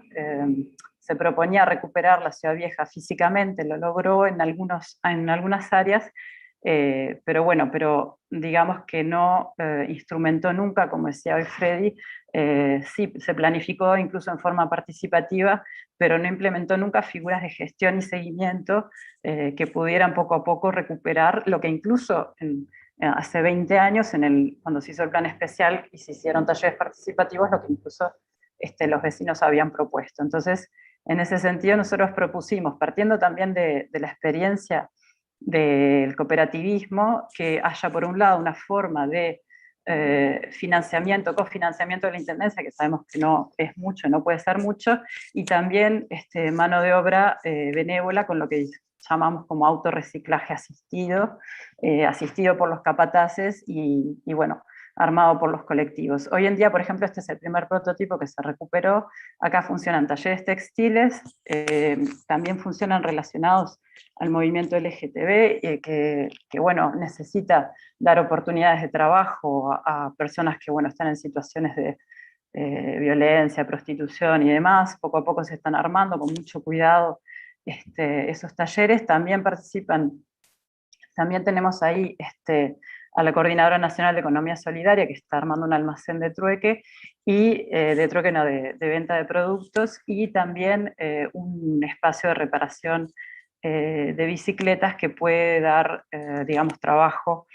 se proponía recuperar la Ciudad Vieja físicamente, lo logró en algunas áreas, pero bueno, pero digamos que no instrumentó nunca, como decía hoy Freddy, sí, se planificó incluso en forma participativa, pero no implementó nunca figuras de gestión y seguimiento que pudieran poco a poco recuperar lo que incluso hace 20 años, cuando se hizo el plan especial y se hicieron talleres participativos, lo que incluso los vecinos habían propuesto. Entonces, en ese sentido nosotros propusimos, partiendo también de la experiencia del cooperativismo, que haya por un lado una forma de financiamiento, cofinanciamiento de la intendencia, que sabemos que no es mucho, no puede ser mucho, y también mano de obra benévola, con lo que llamamos como autorreciclaje asistido, asistido por los capataces y bueno, armado por los colectivos. Hoy en día, por ejemplo, este es el primer prototipo que se recuperó. Acá funcionan talleres textiles, también funcionan relacionados al movimiento LGTB, que bueno, necesita dar oportunidades de trabajo a personas que bueno, están en situaciones de violencia, prostitución y demás. Poco a poco se están armando con mucho cuidado esos talleres. También tenemos ahí a la Coordinadora Nacional de Economía Solidaria, que está armando un almacén de trueque, y de venta de productos, y también un espacio de reparación de bicicletas que puede dar, digamos, trabajo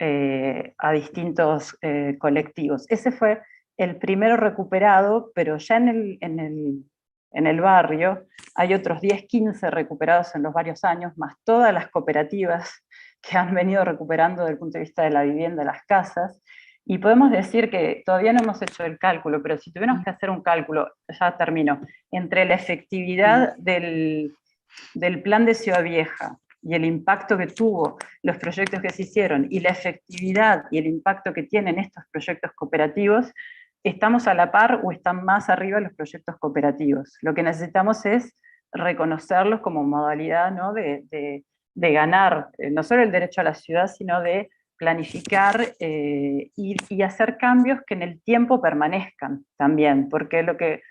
a distintos colectivos. Ese fue el primero recuperado, pero ya en el barrio hay otros 10, 15 recuperados en los varios años, más todas las cooperativas que han venido recuperando desde el punto de vista de la vivienda, las casas, Y podemos decir que todavía no hemos hecho el cálculo, pero si tuviéramos que hacer un cálculo, ya termino, entre la efectividad del plan de Ciudad Vieja y el impacto que tuvo los proyectos que se hicieron, y la efectividad y el impacto que tienen estos proyectos cooperativos, estamos a la par o están más arriba los proyectos cooperativos. Lo que necesitamos es reconocerlos como modalidad, ¿no?, de ganar no solo el derecho a la ciudad, sino de planificar y hacer cambios que en el tiempo permanezcan también, porque lo que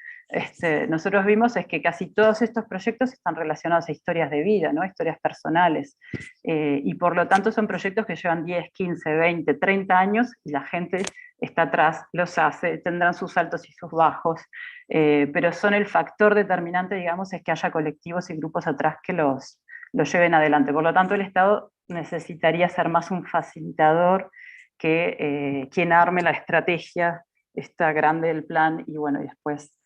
nosotros vimos es que casi todos estos proyectos están relacionados a historias de vida, ¿no?, historias personales, y por lo tanto son proyectos que llevan 10, 15, 20, 30 años, y la gente está atrás, los hace, tendrán sus altos y sus bajos, pero son el factor determinante, digamos, es que haya colectivos y grupos atrás que los lleven adelante. Por lo tanto, el Estado necesitaría ser más un facilitador que quien arme la estrategia esta grande del plan, y bueno, y después,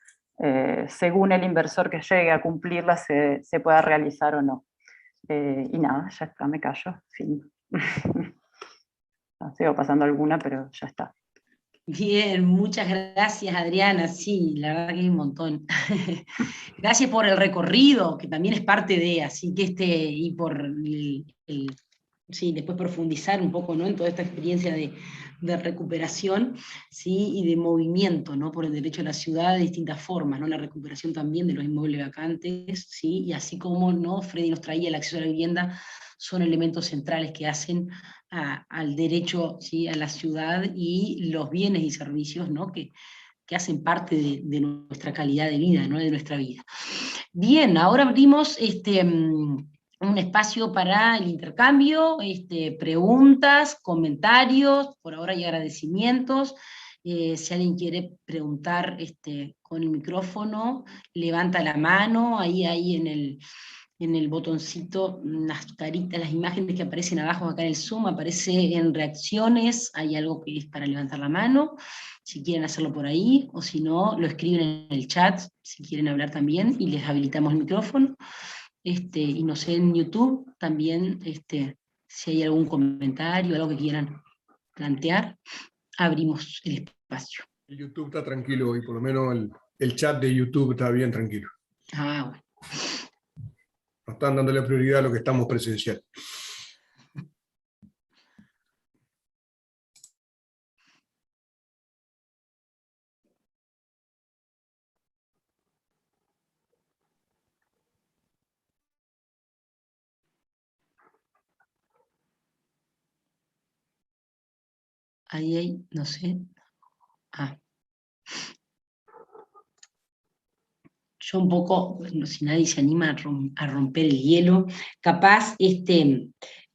según el inversor que llegue a cumplirla, se pueda realizar o no. Y nada, ya está, me callo, fin. Sigo pasando alguna, pero ya está. Bien, muchas gracias, Adriana. Sí, la verdad que hay un montón. Gracias por el recorrido, que también es parte de, así que y por sí, después profundizar un poco, ¿no?, en toda esta experiencia de recuperación, ¿sí?, y de movimiento, ¿no?, por el derecho a la ciudad de distintas formas, ¿no?, la recuperación también de los inmuebles vacantes, ¿sí?, y así como, ¿no?, Freddy nos traía el acceso a la vivienda, son elementos centrales que hacen al derecho, ¿sí?, a la ciudad, y los bienes y servicios, ¿no?, que hacen parte de nuestra calidad de vida, ¿no?, de nuestra vida. Bien, ahora abrimos un espacio para el intercambio, preguntas, comentarios, por ahora hay agradecimientos. Si alguien quiere preguntar con el micrófono, levanta la mano, ahí en el botoncito, las caritas, las imágenes que aparecen abajo acá en el Zoom, aparece en reacciones, hay algo que es para levantar la mano, si quieren hacerlo por ahí, o si no, lo escriben en el chat, si quieren hablar también, y les habilitamos el micrófono. Y no sé, en YouTube también, si hay algún comentario, algo que quieran plantear, abrimos el espacio. El YouTube está tranquilo hoy, por lo menos el chat de YouTube está bien tranquilo. Ah, bueno. No están dándole prioridad a lo que estamos presenciando. Ahí hay, no sé. Yo un poco, bueno, si nadie se anima a romper el hielo, capaz,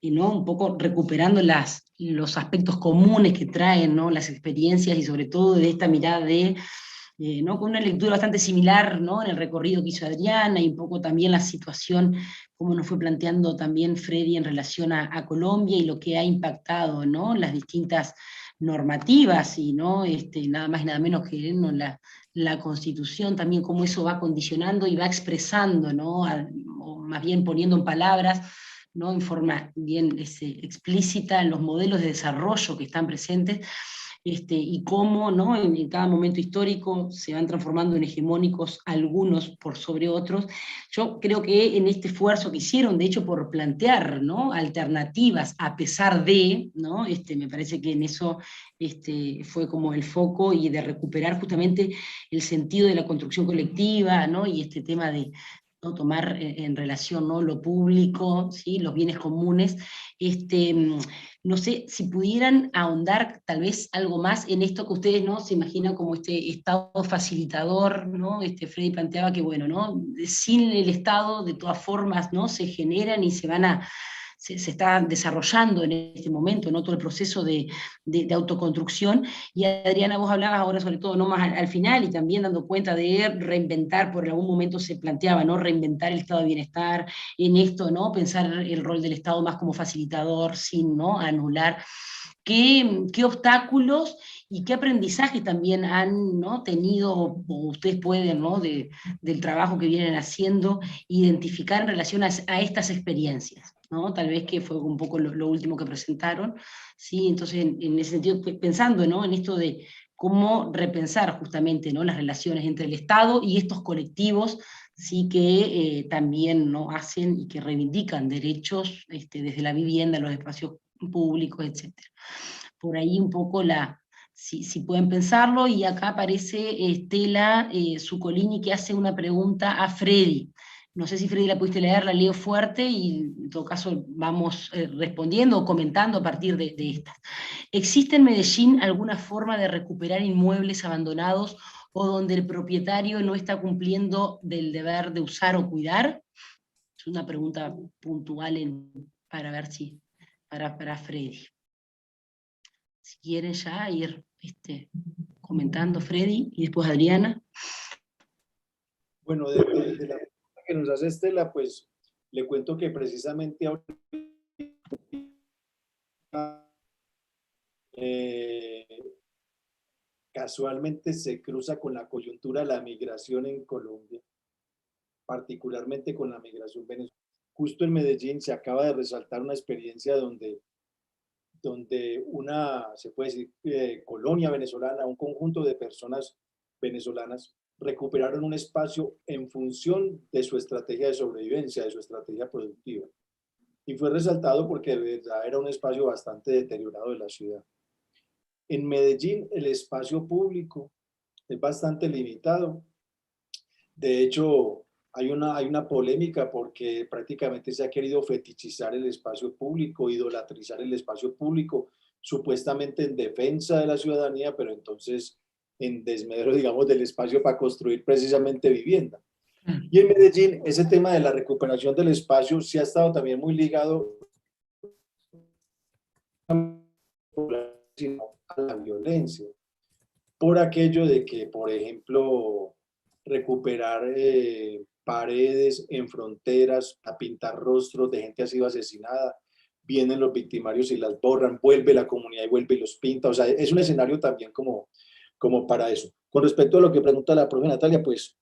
¿no?, un poco recuperando los aspectos comunes que traen, ¿no?, las experiencias, y sobre todo de esta mirada ¿no?, con una lectura bastante similar, ¿no?, en el recorrido que hizo Adriana, y un poco también la situación, como nos fue planteando también Freddy en relación a Colombia, y lo que ha impactado, ¿no?, las distintas normativas, y ¿no?, nada más y nada menos que, ¿no?, la Constitución, también cómo eso va condicionando y va expresando, ¿no?, o más bien poniendo en palabras, ¿no?, en forma bien explícita, los modelos de desarrollo que están presentes, y cómo, ¿no?, en cada momento histórico se van transformando en hegemónicos algunos por sobre otros. Yo creo que en este esfuerzo que hicieron, de hecho, por plantear, ¿no?, alternativas a pesar de, ¿no?, me parece que en eso fue como el foco, y de recuperar justamente el sentido de la construcción colectiva, ¿no?, y este tema de ¿no?, tomar en relación, ¿no?, lo público, ¿sí?, los bienes comunes. No sé si pudieran ahondar tal vez algo más en esto que ustedes, ¿no?, se imaginan como este Estado facilitador, ¿no? Freddy planteaba que, bueno, ¿no?, sin el Estado, de todas formas, ¿no?, se generan y se está desarrollando en este momento, ¿no?, todo el proceso de autoconstrucción. Y Adriana, vos hablabas ahora sobre todo, ¿no?, más al final, y también dando cuenta de reinventar, por algún momento se planteaba, ¿no?, reinventar el estado de bienestar, en esto, ¿no?, pensar el rol del Estado más como facilitador, sin, ¿no?, anular. ¿Qué obstáculos y qué aprendizaje también han, ¿no?, tenido, o ustedes pueden, ¿no?, del trabajo que vienen haciendo, identificar en relación a estas experiencias? ¿no? Tal vez que fue un poco lo último que presentaron, ¿sí? Entonces, en ese sentido, pensando, ¿no?, en esto de cómo repensar justamente, ¿no?, las relaciones entre el Estado y estos colectivos, sí, que también, ¿no?, hacen y que reivindican derechos desde la vivienda, los espacios públicos, etc. Por ahí un poco si pueden pensarlo, y acá aparece Estela Zuccolini, que hace una pregunta a Freddy. No sé si Freddy la pudiste leer, la leo fuerte y en todo caso vamos respondiendo o comentando a partir de estas. ¿Existe en Medellín alguna forma de recuperar inmuebles abandonados o donde el propietario no está cumpliendo del deber de usar o cuidar? Es una pregunta puntual para ver si, para Freddy. Si quieren ya ir comentando Freddy y después Adriana. Bueno, de la pregunta que nos hace Estela, pues le cuento que precisamente ahora casualmente se cruza con la coyuntura de la migración en Colombia, particularmente con la migración venezolana. Justo en Medellín se acaba de resaltar una experiencia donde una, se puede decir, colonia venezolana, un conjunto de personas venezolanas recuperaron un espacio en función de su estrategia de sobrevivencia, de su estrategia productiva. Y fue resaltado porque de verdad era un espacio bastante deteriorado de la ciudad. En Medellín el espacio público es bastante limitado. De hecho, hay una polémica porque prácticamente se ha querido fetichizar el espacio público, idolatrizar el espacio público, supuestamente en defensa de la ciudadanía, pero entonces en desmedro, digamos, del espacio para construir precisamente vivienda. Y en Medellín, ese tema de la recuperación del espacio sí ha estado también muy ligado a la violencia, por aquello de que, por ejemplo, recuperar paredes en fronteras, a pintar rostros de gente ha sido asesinada, vienen los victimarios y las borran, vuelve la comunidad y vuelve y los pinta, o sea, es un escenario también como para eso. Con respecto a lo que pregunta la profe Natalia, pues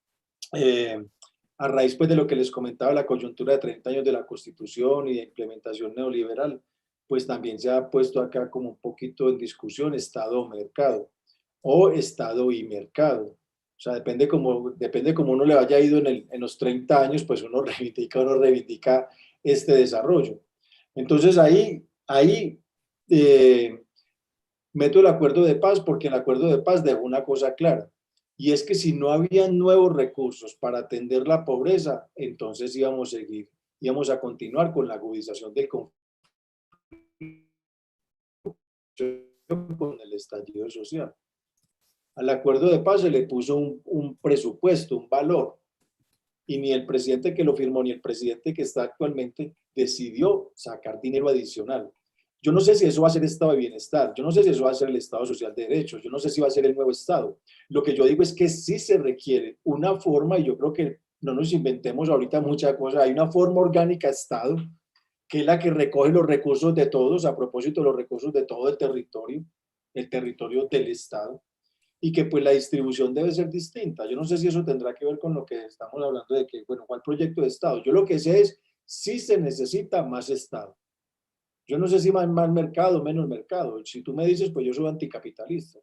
a raíz pues de lo que les comentaba, la coyuntura de 30 años de la Constitución y de implementación neoliberal, pues también se ha puesto acá como un poquito en discusión Estado o mercado, o Estado y mercado. O sea, depende como uno le haya ido en los 30 años, pues uno reivindica este desarrollo. Entonces ahí meto el acuerdo de paz, porque el acuerdo de paz dejó una cosa clara, y es que si no había nuevos recursos para atender la pobreza, entonces íbamos a continuar con la agudización del conflicto con el estallido social. Al acuerdo de paz se le puso un presupuesto, un valor, y ni el presidente que lo firmó ni el presidente que está actualmente decidió sacar dinero adicional. Yo no sé si eso va a ser Estado de Bienestar, yo no sé si eso va a ser el Estado Social de Derecho, yo no sé si va a ser el nuevo Estado. Lo que yo digo es que sí se requiere una forma, y yo creo que no nos inventemos ahorita muchas cosas, hay una forma orgánica de Estado, que es la que recoge los recursos de todos, a propósito de los recursos de todo el territorio del Estado, y que pues la distribución debe ser distinta. Yo no sé si eso tendrá que ver con lo que estamos hablando de que, bueno, ¿cuál proyecto de Estado? Yo lo que sé es si se necesita más Estado. Yo no sé si más mercado o menos mercado. Si tú me dices, pues yo soy anticapitalista.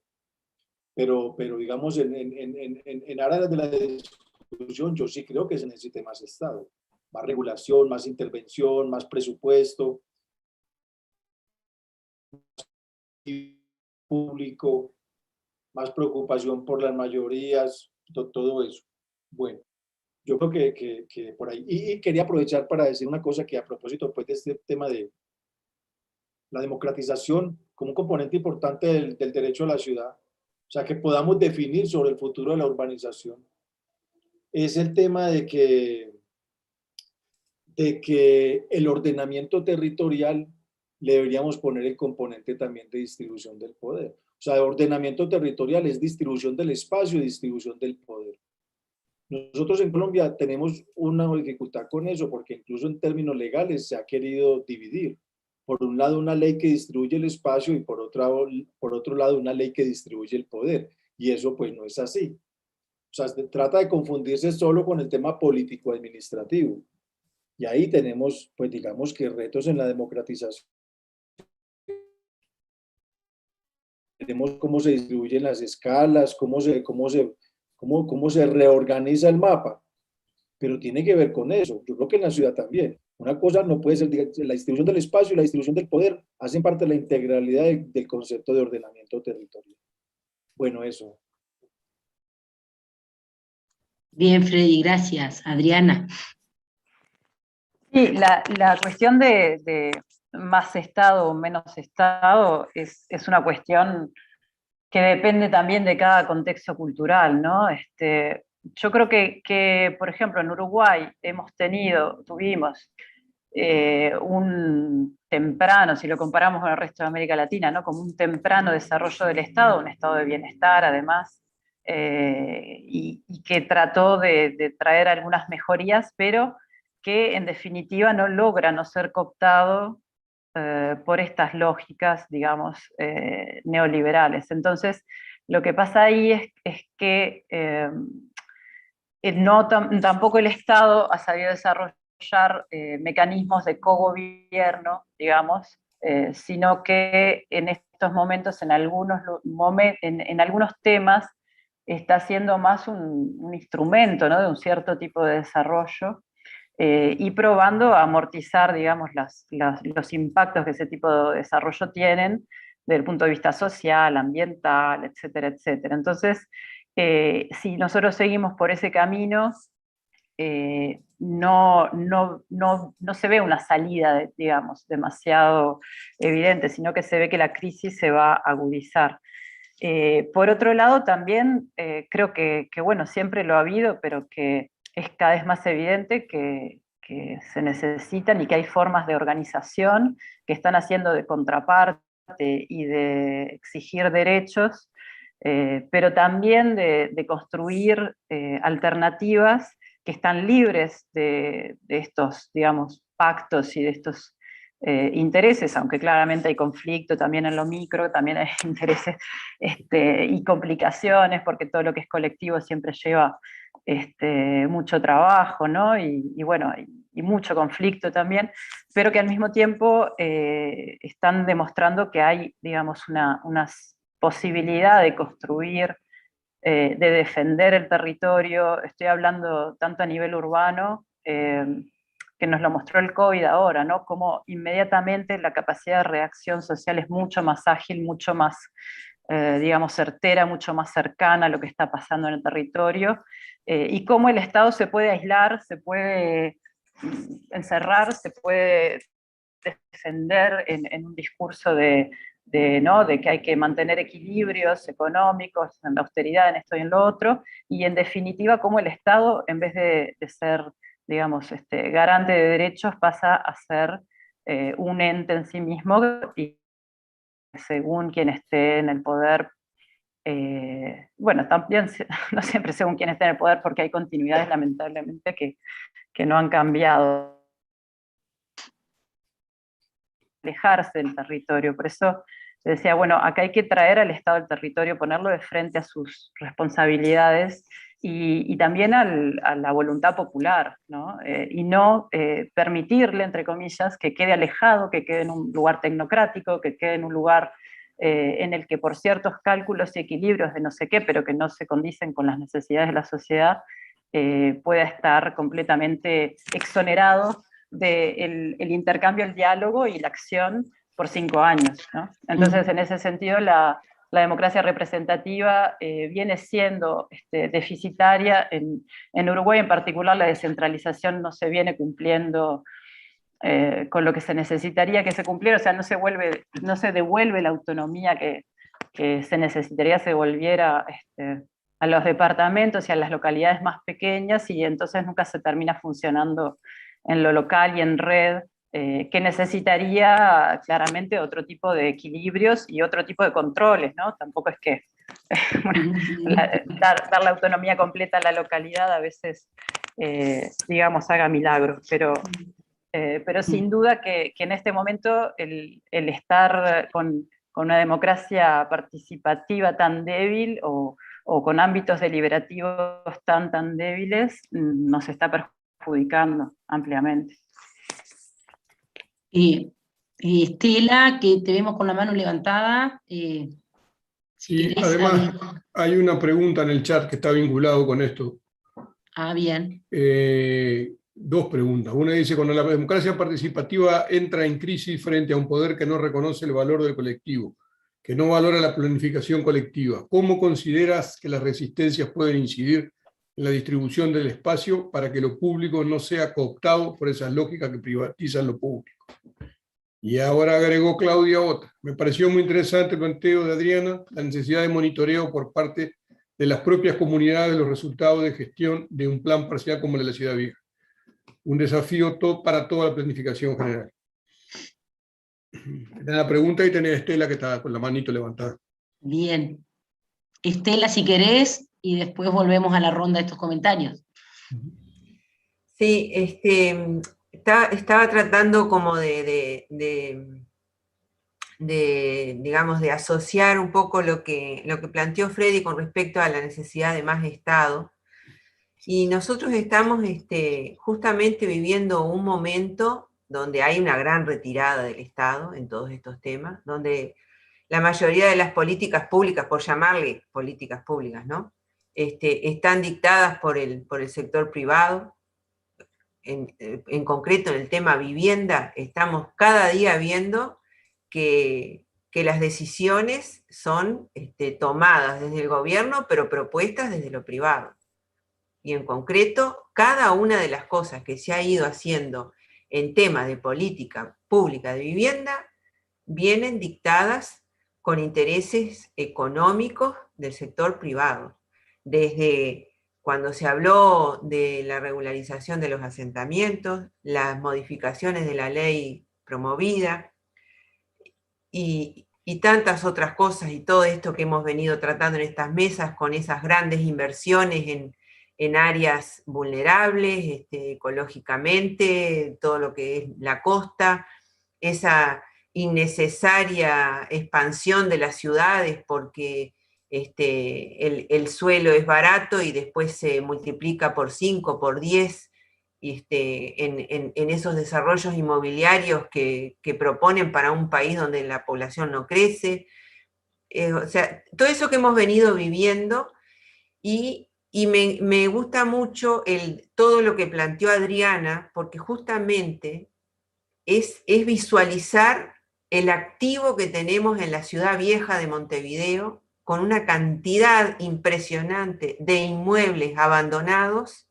Pero digamos, en aras de la discusión, yo sí creo que se necesite más Estado. Más regulación, más intervención, más presupuesto público, más preocupación por las mayorías, todo eso. Bueno, yo creo que por ahí. Y quería aprovechar para decir una cosa que a propósito pues, de este tema de la democratización como un componente importante del derecho a la ciudad, o sea, que podamos definir sobre el futuro de la urbanización, es el tema de que el ordenamiento territorial le deberíamos poner el componente también de distribución del poder. O sea, ordenamiento territorial es distribución del espacio y distribución del poder. Nosotros en Colombia tenemos una dificultad con eso, porque incluso en términos legales se ha querido dividir. Por un lado, una ley que distribuye el espacio y por otro lado, una ley que distribuye el poder. Y eso pues no es así. O sea, se trata de confundirse solo con el tema político-administrativo. Y ahí tenemos, pues digamos que retos en la democratización. Tenemos cómo se distribuyen las escalas, cómo se reorganiza el mapa, pero tiene que ver con eso. Yo creo que en la ciudad también. Una cosa no puede ser, la distribución del espacio y la distribución del poder hacen parte de la integralidad del concepto de ordenamiento territorial. Bueno, eso. Bien, Freddy, gracias. Adriana. Sí, la cuestión de más Estado o menos Estado es una cuestión que depende también de cada contexto cultural, ¿no? Yo creo que, por ejemplo, en Uruguay tuvimos un temprano, si lo comparamos con el resto de América Latina, ¿no? Como un temprano desarrollo del Estado, un estado de bienestar además, y que trató de traer algunas mejorías, pero que en definitiva no logra no ser cooptado por estas lógicas, digamos, neoliberales. Entonces, lo que pasa ahí es que tampoco el Estado ha sabido desarrollar mecanismos de cogobierno, digamos, sino que en estos momentos, en algunos temas, está siendo más un instrumento, ¿no? De un cierto tipo de desarrollo, y probando a amortizar, digamos, los impactos que ese tipo de desarrollo tienen desde el punto de vista social, ambiental, etcétera, etcétera. Entonces, si nosotros seguimos por ese camino, no se ve una salida, digamos, demasiado evidente, sino que se ve que la crisis se va a agudizar. Por otro lado, también creo que, bueno, siempre lo ha habido, pero que es cada vez más evidente que se necesitan y que hay formas de organización que están haciendo de contraparte y de exigir derechos, pero también de construir alternativas que están libres de estos, digamos, pactos y de estos intereses, aunque claramente hay conflicto también en lo micro, también hay intereses y complicaciones, porque todo lo que es colectivo siempre lleva mucho trabajo, ¿no? Y bueno, y mucho conflicto también, pero que al mismo tiempo están demostrando que hay, digamos, una posibilidad de construir, de defender el territorio. Estoy hablando tanto a nivel urbano, que nos lo mostró el COVID ahora, ¿no? Como inmediatamente la capacidad de reacción social es mucho más ágil, mucho más, digamos, certera, mucho más cercana a lo que está pasando en el territorio, y cómo el Estado se puede aislar, se puede encerrar, se puede defender en un discurso ¿no? de que hay que mantener equilibrios económicos, en la austeridad, en esto y en lo otro, y en definitiva cómo el Estado, en vez de ser, digamos, garante de derechos, pasa a ser un ente en sí mismo, y según quien esté en el poder, bueno, también no siempre según quien esté en el poder, porque hay continuidades lamentablemente que no han cambiado, alejarse del territorio. Por eso se decía, bueno, acá hay que traer al Estado del territorio, ponerlo de frente a sus responsabilidades y también a la voluntad popular, ¿no? Y no permitirle, entre comillas, que quede alejado, que quede en un lugar tecnocrático, que quede en un lugar en el que por ciertos cálculos y equilibrios de no sé qué, pero que no se condicen con las necesidades de la sociedad, pueda estar completamente exonerado del el intercambio, el diálogo y la acción por 5 años, ¿no? Entonces, en ese sentido, la democracia representativa viene siendo deficitaria. En Uruguay en particular la descentralización no se viene cumpliendo con lo que se necesitaría que se cumpliera, o sea, no se devuelve la autonomía que se necesitaría se volviera a los departamentos y a las localidades más pequeñas, y entonces nunca se termina funcionando en lo local y en red, que necesitaría claramente otro tipo de equilibrios y otro tipo de controles, ¿no? Tampoco es que bueno, dar la autonomía completa a la localidad a veces, digamos, haga milagros, pero sin duda que en este momento el estar con una democracia participativa tan débil o con ámbitos deliberativos tan débiles nos está perjudicando perjudicando ampliamente. Estela, que te vemos con la mano levantada. Y además hay una pregunta en el chat que está vinculado con esto. Bien. Dos preguntas. Una dice, cuando la democracia participativa entra en crisis frente a un poder que no reconoce el valor del colectivo, que no valora la planificación colectiva, ¿cómo consideras que las resistencias pueden incidir en la distribución del espacio para que lo público no sea cooptado por esas lógicas que privatizan lo público? Y ahora agregó Claudia otra. Me pareció muy interesante el planteo de Adriana, la necesidad de monitoreo por parte de las propias comunidades de los resultados de gestión de un plan parcial como el de la Ciudad Vieja. Un desafío para toda la planificación general. Era la pregunta y tenía a Estela que estaba con la manito levantada. Bien. Estela, si querés, y después volvemos a la ronda de estos comentarios. Sí, estaba tratando como digamos, de asociar un poco lo que planteó Freddy con respecto a la necesidad de más Estado. Y nosotros estamos justamente viviendo un momento donde hay una gran retirada del Estado en todos estos temas, donde la mayoría de las políticas públicas, por llamarle políticas públicas, ¿no? Están dictadas por el sector privado. En concreto en el tema vivienda, estamos cada día viendo que las decisiones son tomadas desde el gobierno, pero propuestas desde lo privado. Y en concreto, cada una de las cosas que se ha ido haciendo en temas de política pública de vivienda, vienen dictadas con intereses económicos del sector privado. Desde cuando se habló de la regularización de los asentamientos, las modificaciones de la ley promovida, y tantas otras cosas, y todo esto que hemos venido tratando en estas mesas, con esas grandes inversiones en áreas vulnerables, ecológicamente, todo lo que es la costa, esa innecesaria expansión de las ciudades porque el suelo es barato y después se multiplica por 5, por 10, en esos desarrollos inmobiliarios que proponen para un país donde la población no crece. O sea, todo eso que hemos venido viviendo, y me gusta mucho todo lo que planteó Adriana, porque justamente es visualizar el activo que tenemos en la ciudad vieja de Montevideo, con una cantidad impresionante de inmuebles abandonados,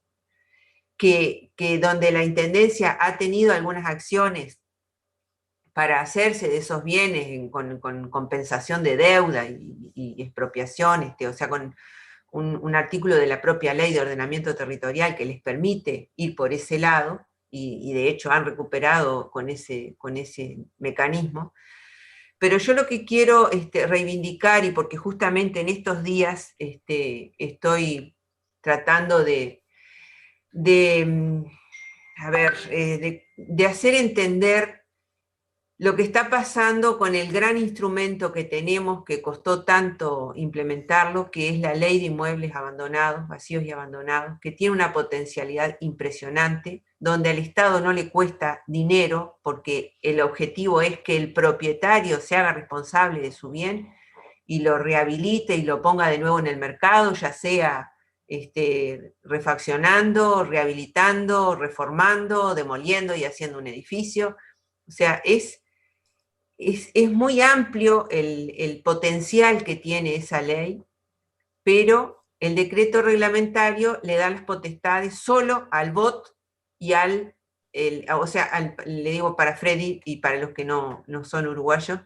que donde la Intendencia ha tenido algunas acciones para hacerse de esos bienes con compensación de deuda y expropiación, o sea, con un artículo de la propia Ley de Ordenamiento Territorial que les permite ir por ese lado, y de hecho han recuperado con ese mecanismo. Pero yo lo que quiero reivindicar, y porque justamente en estos días estoy tratando de hacer entender lo que está pasando con el gran instrumento que tenemos, que costó tanto implementarlo, que es la Ley de Inmuebles Abandonados, Vacíos y Abandonados, que tiene una potencialidad impresionante, donde al Estado no le cuesta dinero, porque el objetivo es que el propietario se haga responsable de su bien y lo rehabilite y lo ponga de nuevo en el mercado, ya sea refaccionando, rehabilitando, reformando, demoliendo y haciendo un edificio. O sea, es muy amplio el potencial que tiene esa ley, pero el decreto reglamentario le da las potestades solo al BOT y le digo para Freddy y para los que no son uruguayos,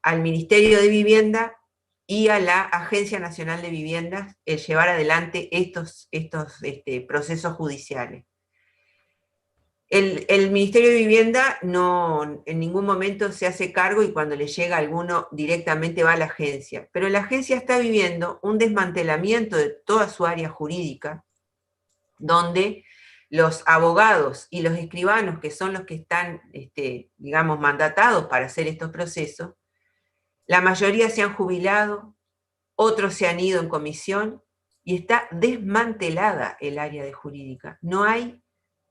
al Ministerio de Vivienda y a la Agencia Nacional de Viviendas, el llevar adelante estos procesos judiciales. El Ministerio de Vivienda en ningún momento se hace cargo, y cuando le llega alguno directamente va a la agencia. Pero la agencia está viviendo un desmantelamiento de toda su área jurídica, donde los abogados y los escribanos, que son los que están, digamos, mandatados para hacer estos procesos, la mayoría se han jubilado, otros se han ido en comisión, y está desmantelada el área de jurídica. No hay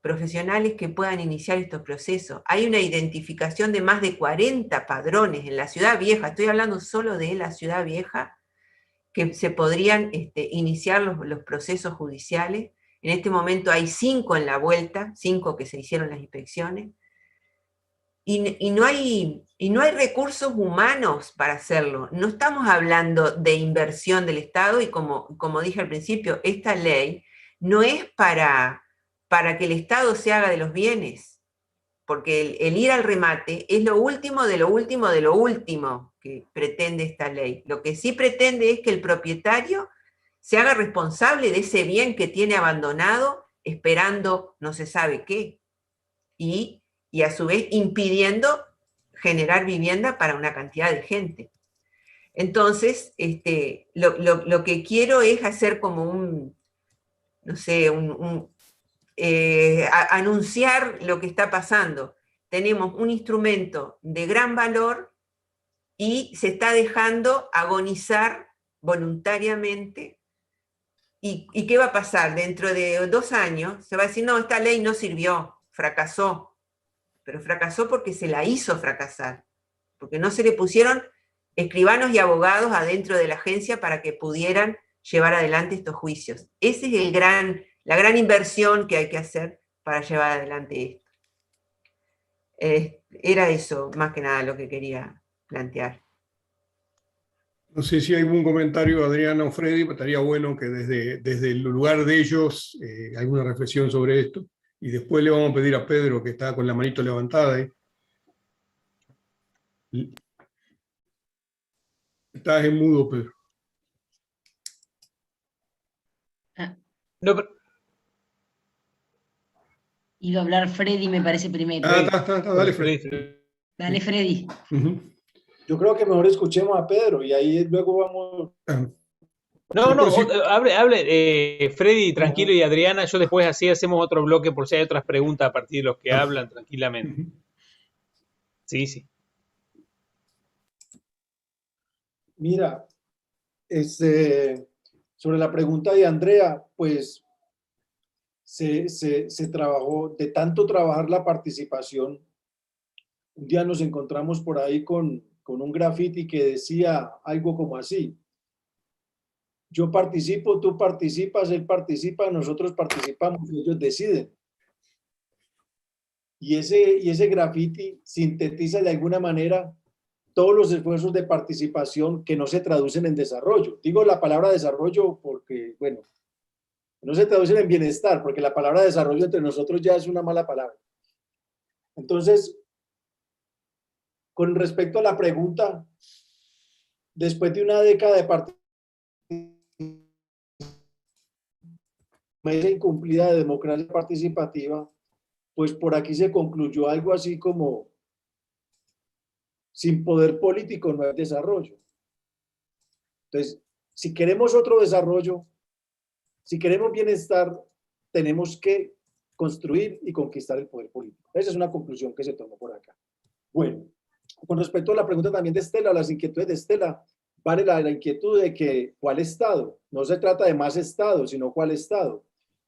profesionales que puedan iniciar estos procesos. Hay una identificación de más de 40 padrones en la Ciudad Vieja, estoy hablando solo de la Ciudad Vieja, que se podrían iniciar los procesos judiciales. En este momento hay 5 en la vuelta, 5 que se hicieron las inspecciones, y no hay recursos humanos para hacerlo. No estamos hablando de inversión del Estado, y como dije al principio, esta ley no es para que el Estado se haga de los bienes, porque el ir al remate es lo último de lo último de lo último que pretende esta ley. Lo que sí pretende es que el propietario se haga responsable de ese bien que tiene abandonado, esperando no se sabe qué, y a su vez impidiendo generar vivienda para una cantidad de gente. Entonces, lo que quiero es hacer como anunciar lo que está pasando. Tenemos un instrumento de gran valor y se está dejando agonizar voluntariamente. ¿Y qué va a pasar? Dentro de 2 años se va a decir, no, esta ley no sirvió, fracasó. Pero fracasó porque se la hizo fracasar, porque no se le pusieron escribanos y abogados adentro de la agencia para que pudieran llevar adelante estos juicios. Esa es la gran inversión que hay que hacer para llevar adelante esto. Era eso, más que nada, lo que quería plantear. No sé si hay algún comentario, Adriana o Freddy, pero estaría bueno que desde el lugar de ellos alguna reflexión sobre esto. Y después le vamos a pedir a Pedro, que está con la manito levantada ahí. Estás en mudo, Pedro. No, pero... Iba a hablar Freddy, me parece, primero. Dale, Freddy. Dale, Freddy. Yo creo que mejor escuchemos a Pedro y ahí luego vamos... No, hable Freddy, tranquilo, y Adriana, yo después así hacemos otro bloque por si hay otras preguntas a partir de los que hablan tranquilamente. Sí. Mira, sobre la pregunta de Andrea, pues se trabajó, de tanto trabajar la participación, un día nos encontramos por ahí con un graffiti que decía algo como así: yo participo, tú participas, él participa, nosotros participamos, ellos deciden. Y ese graffiti sintetiza de alguna manera todos los esfuerzos de participación que no se traducen en desarrollo. Digo la palabra desarrollo porque, bueno, no se traducen en bienestar, porque la palabra desarrollo entre nosotros ya es una mala palabra. Entonces, con respecto a la pregunta, después de una década de participación incumplida de democracia participativa, pues por aquí se concluyó algo así como: sin poder político no hay desarrollo. Entonces, si queremos otro desarrollo, si queremos bienestar, tenemos que construir y conquistar el poder político. Esa es una conclusión que se tomó por acá. Bueno, con respecto a la pregunta también de Estela, las inquietudes de Estela, vale la inquietud de que ¿cuál Estado? No se trata de más Estado, sino ¿cuál Estado?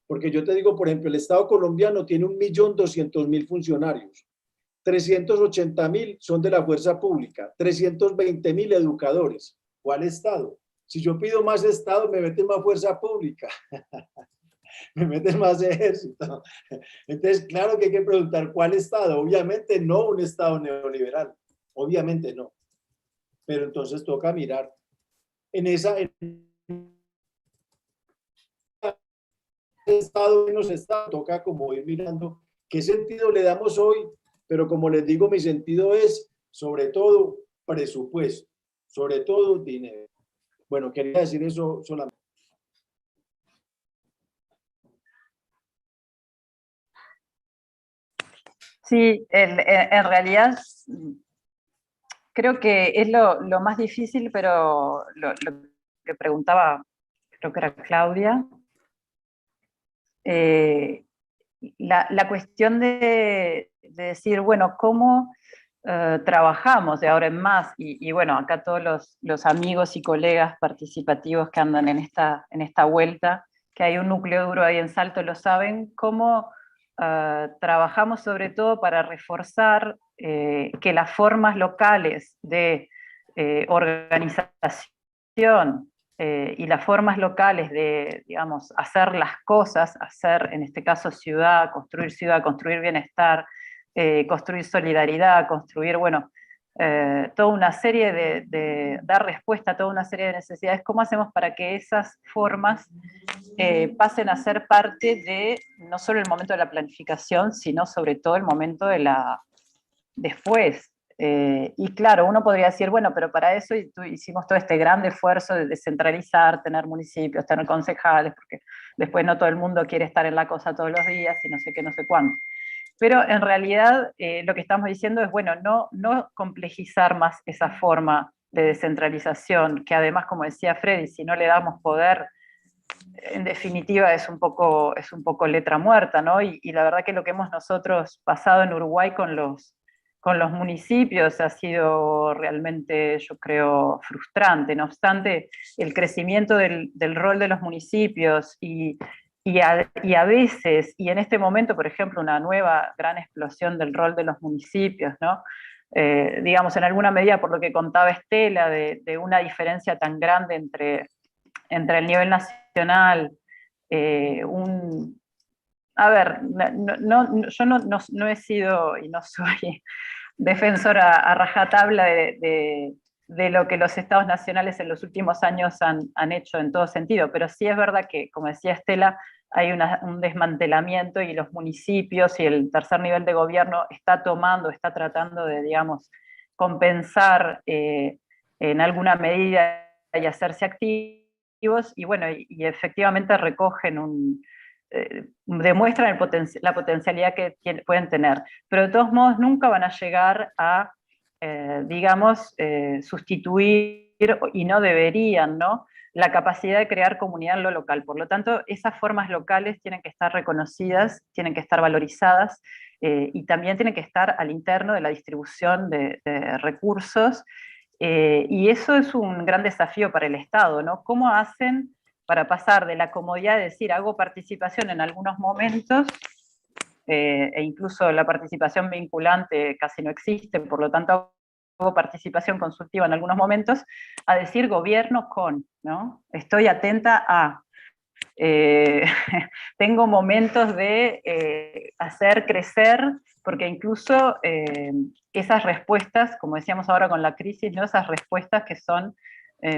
Porque yo te digo, por ejemplo, el Estado colombiano tiene 1.200.000 funcionarios. 380.000 son de la fuerza pública, 320.000 educadores. ¿Cuál Estado? Si yo pido más Estado, me meten más fuerza pública, me meten más ejército. Entonces, claro que hay que preguntar, ¿cuál Estado? Obviamente no un Estado neoliberal, obviamente no. Pero entonces toca mirar en Estado, en los Estados, toca como ir mirando qué sentido le damos hoy. Pero como les digo, mi sentido es, sobre todo, presupuesto, sobre todo dinero. Bueno, quería decir eso solamente. Sí, en realidad creo que es lo más difícil, pero lo que preguntaba, creo que era Claudia, la cuestión de decir, bueno, ¿cómo trabajamos de ahora en más? Y bueno, acá todos los amigos y colegas participativos que andan en esta vuelta, que hay un núcleo duro ahí en Salto, lo saben, ¿cómo trabajamos sobre todo para reforzar que las formas locales de organización y las formas locales de, digamos, hacer las cosas, hacer, en este caso, ciudad, construir bienestar, construir solidaridad, construir, bueno, toda una serie de dar respuesta a toda una serie de necesidades. ¿Cómo hacemos para que esas formas pasen a ser parte de no solo el momento de la planificación, sino sobre todo el momento de la después? Y claro, uno podría decir, bueno, pero para eso hicimos todo este gran esfuerzo de descentralizar, tener municipios, tener concejales, porque después no todo el mundo quiere estar en la cosa todos los días y no sé qué, no sé cuánto. Pero en realidad lo que estamos diciendo es, bueno, no complejizar más esa forma de descentralización, que además, como decía Freddy, si no le damos poder, en definitiva es un poco letra muerta, ¿no? Y la verdad que lo que hemos nosotros pasado en Uruguay con los municipios ha sido realmente, yo creo, frustrante. No obstante, el crecimiento del rol de los municipios y a veces, y en este momento, por ejemplo, una nueva gran explosión del rol de los municipios, ¿no? Digamos, en alguna medida, por lo que contaba Estela, de una diferencia tan grande entre el nivel nacional, a ver, yo no he sido y no soy defensora a rajatabla de lo que los estados nacionales en los últimos años han hecho en todo sentido, pero sí es verdad que, como decía Estela, hay un desmantelamiento y los municipios y el tercer nivel de gobierno está tratando de, digamos, compensar en alguna medida y hacerse activos, y bueno, y efectivamente recogen demuestran la potencialidad que pueden tener, pero de todos modos nunca van a llegar a, digamos, sustituir, y no deberían, ¿no?, la capacidad de crear comunidad en lo local. Por lo tanto, esas formas locales tienen que estar reconocidas, tienen que estar valorizadas, y también tienen que estar al interno de la distribución de recursos, y eso es un gran desafío para el Estado, ¿no? ¿Cómo hacen para pasar de la comodidad de decir hago participación en algunos momentos, e incluso la participación vinculante casi no existe, por lo tanto hago participación consultiva en algunos momentos, a decir gobierno con, ¿no? Estoy atenta a, tengo momentos de hacer crecer, porque incluso esas respuestas, como decíamos ahora con la crisis, ¿no?, esas respuestas que son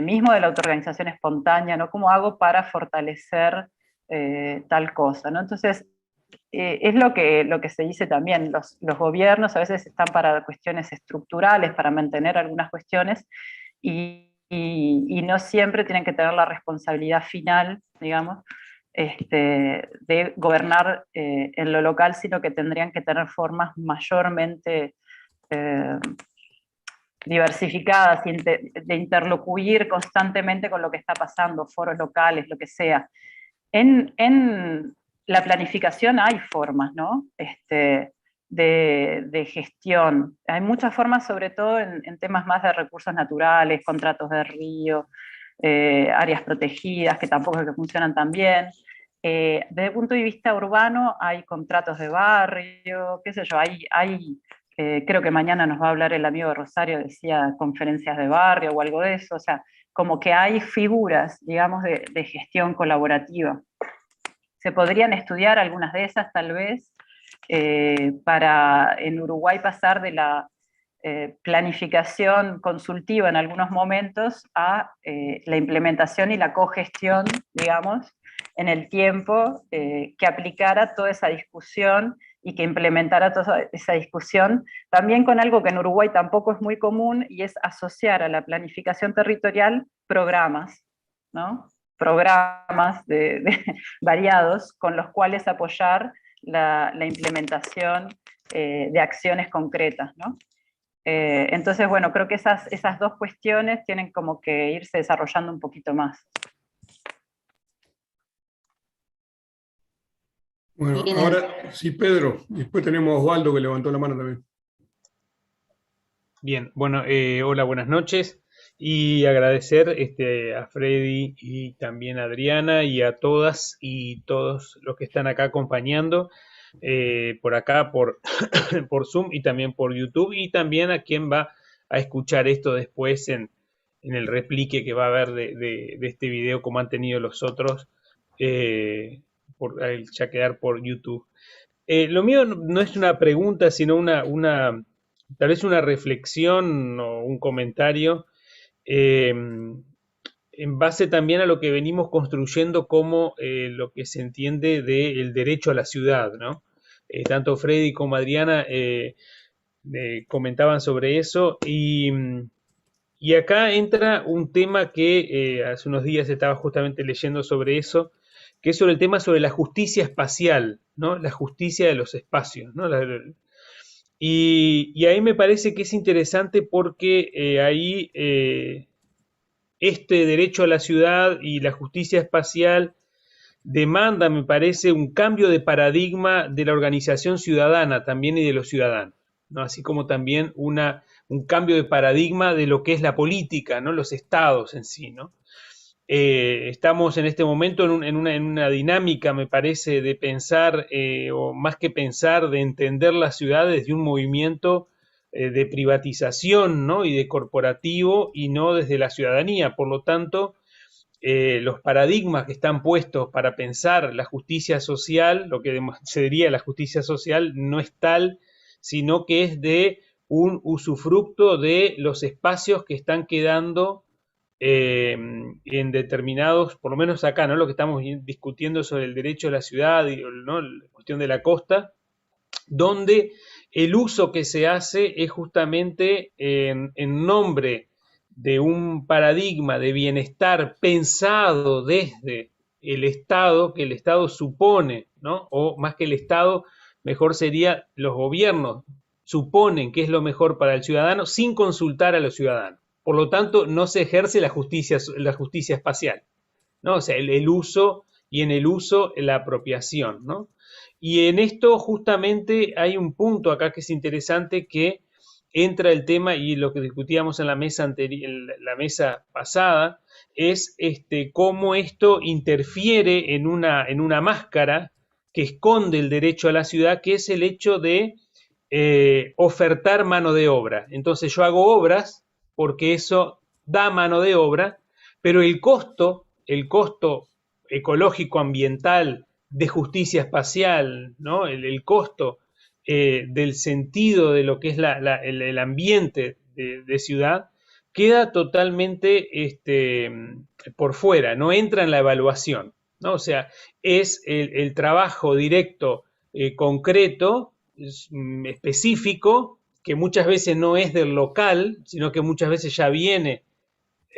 mismo de la autoorganización espontánea, ¿no? ¿Cómo hago para fortalecer tal cosa, ¿no? Entonces, es lo que se dice también, los gobiernos a veces están para cuestiones estructurales, para mantener algunas cuestiones, y no siempre tienen que tener la responsabilidad final, digamos, de gobernar en lo local, sino que tendrían que tener formas mayormente diversificadas, de interlocuir constantemente con lo que está pasando, foros locales, lo que sea. En la planificación hay formas, ¿no?, de gestión. Hay muchas formas, sobre todo en temas más de recursos naturales, contratos de río, áreas protegidas, que tampoco es que funcionan tan bien. Desde el punto de vista urbano hay contratos de barrio, qué sé yo, creo que mañana nos va a hablar el amigo de Rosario, decía conferencias de barrio o algo de eso, o sea, como que hay figuras, digamos, de gestión colaborativa. Se podrían estudiar algunas de esas, tal vez, para en Uruguay pasar de la planificación consultiva en algunos momentos a la implementación y la cogestión, digamos, en el tiempo, que aplicara toda esa discusión y que implementara toda esa discusión, también con algo que en Uruguay tampoco es muy común, y es asociar a la planificación territorial programas, ¿no? Programas variados con los cuales apoyar la implementación de acciones concretas, ¿no? Entonces, bueno, creo que esas dos cuestiones tienen como que irse desarrollando un poquito más. Bueno, ahora sí, Pedro. Después tenemos a Osvaldo, que levantó la mano también. Bien, bueno, hola, buenas noches. Y agradecer a Freddy y también a Adriana y a todas y todos los que están acá acompañando. por acá, por, por Zoom y también por YouTube, y también a quien va a escuchar esto después en el replique que va a haber de este video, como han tenido los otros, al ya quedar por YouTube. Lo mío no es una pregunta, sino tal vez una reflexión o un comentario, en base también a lo que venimos construyendo como lo que se entiende del derecho a la ciudad, ¿no? Tanto Freddy como Adriana comentaban sobre eso, y acá entra un tema que hace unos días estaba justamente leyendo sobre eso, que es sobre el tema sobre la justicia espacial, ¿no? La justicia de los espacios, ¿no? Y ahí me parece que es interesante porque ahí este derecho a la ciudad y la justicia espacial demanda, me parece, un cambio de paradigma de la organización ciudadana también y de los ciudadanos, ¿no? Así como también un cambio de paradigma de lo que es la política, ¿no? Los estados en sí, ¿no? Estamos en este momento en una dinámica, me parece, de pensar, o más que pensar, de entender las ciudades de un movimiento de privatización, ¿no? Y de corporativo, y no desde la ciudadanía. Por lo tanto, los paradigmas que están puestos para pensar la justicia social, lo que sería la justicia social, no es tal, sino que es de un usufructo de los espacios que están quedando en determinados, por lo menos acá, ¿no? Lo que estamos discutiendo sobre el derecho a la ciudad, ¿no? La cuestión de la costa, donde el uso que se hace es justamente en nombre de un paradigma de bienestar pensado desde el Estado, que el Estado supone, ¿no? O más que el Estado, mejor sería los gobiernos suponen que es lo mejor para el ciudadano sin consultar a los ciudadanos. Por lo tanto, no se ejerce la justicia espacial, ¿no? O sea, el uso, y en el uso la apropiación, ¿no? Y en esto justamente hay un punto acá que es interesante, que entra el tema, y lo que discutíamos en la mesa la mesa pasada, es cómo esto interfiere en una máscara que esconde el derecho a la ciudad, que es el hecho de ofertar mano de obra. Entonces yo hago obras porque eso da mano de obra, pero el costo ecológico ambiental, de justicia espacial, ¿no? El costo del sentido de lo que es el ambiente de ciudad, queda totalmente por fuera, no entra en la evaluación, ¿no? O sea, es el trabajo directo, concreto, específico, que muchas veces no es del local, sino que muchas veces ya viene,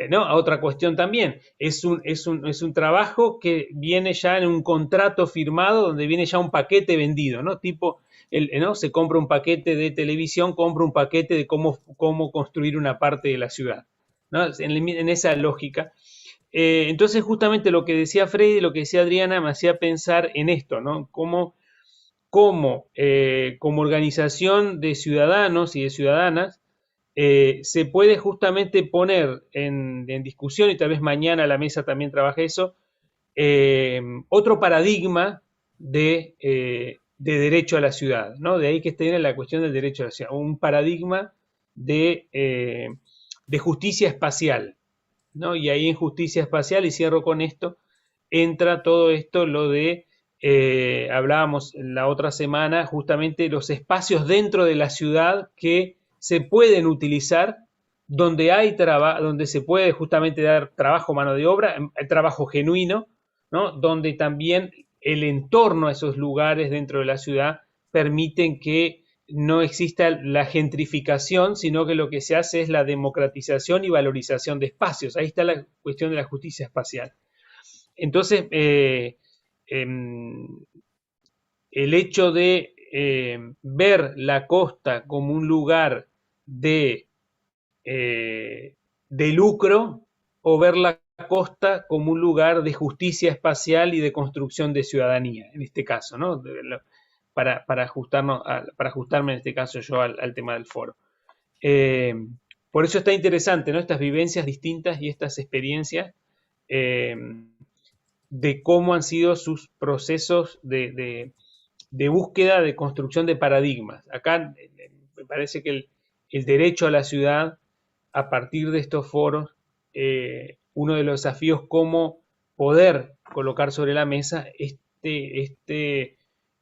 ¿no? A otra cuestión también, es un trabajo que viene ya en un contrato firmado, donde viene ya un paquete vendido, ¿no? Tipo, ¿no? Se compra un paquete de televisión, compra un paquete de cómo construir una parte de la ciudad, ¿no? En esa lógica. Entonces, justamente lo que decía Freddy, lo que decía Adriana, me hacía pensar en esto, ¿no? Como organización de ciudadanos y de ciudadanas, se puede justamente poner en discusión, y tal vez mañana la mesa también trabaje eso, otro paradigma de derecho a la ciudad, ¿no? De ahí que esté la cuestión del derecho a la ciudad, un paradigma de justicia espacial, ¿no? Y ahí en justicia espacial, y cierro con esto, entra todo esto, lo de hablábamos la otra semana, justamente los espacios dentro de la ciudad que se pueden utilizar, donde donde se puede justamente dar trabajo, mano de obra, trabajo genuino, ¿no? Donde también el entorno a esos lugares dentro de la ciudad permiten que no exista la gentrificación, sino que lo que se hace es la democratización y valorización de espacios. Ahí está la cuestión de la justicia espacial. Entonces, el hecho de ver la costa como un lugar de lucro, o ver la costa como un lugar de justicia espacial y de construcción de ciudadanía, en este caso, ¿no? Para ajustarme en este caso yo al tema del foro. Por eso está interesante, ¿no? Estas vivencias distintas y estas experiencias de cómo han sido sus procesos de de búsqueda de construcción de paradigmas. Acá me parece que el derecho a la ciudad, a partir de estos foros, uno de los desafíos cómo poder colocar sobre la mesa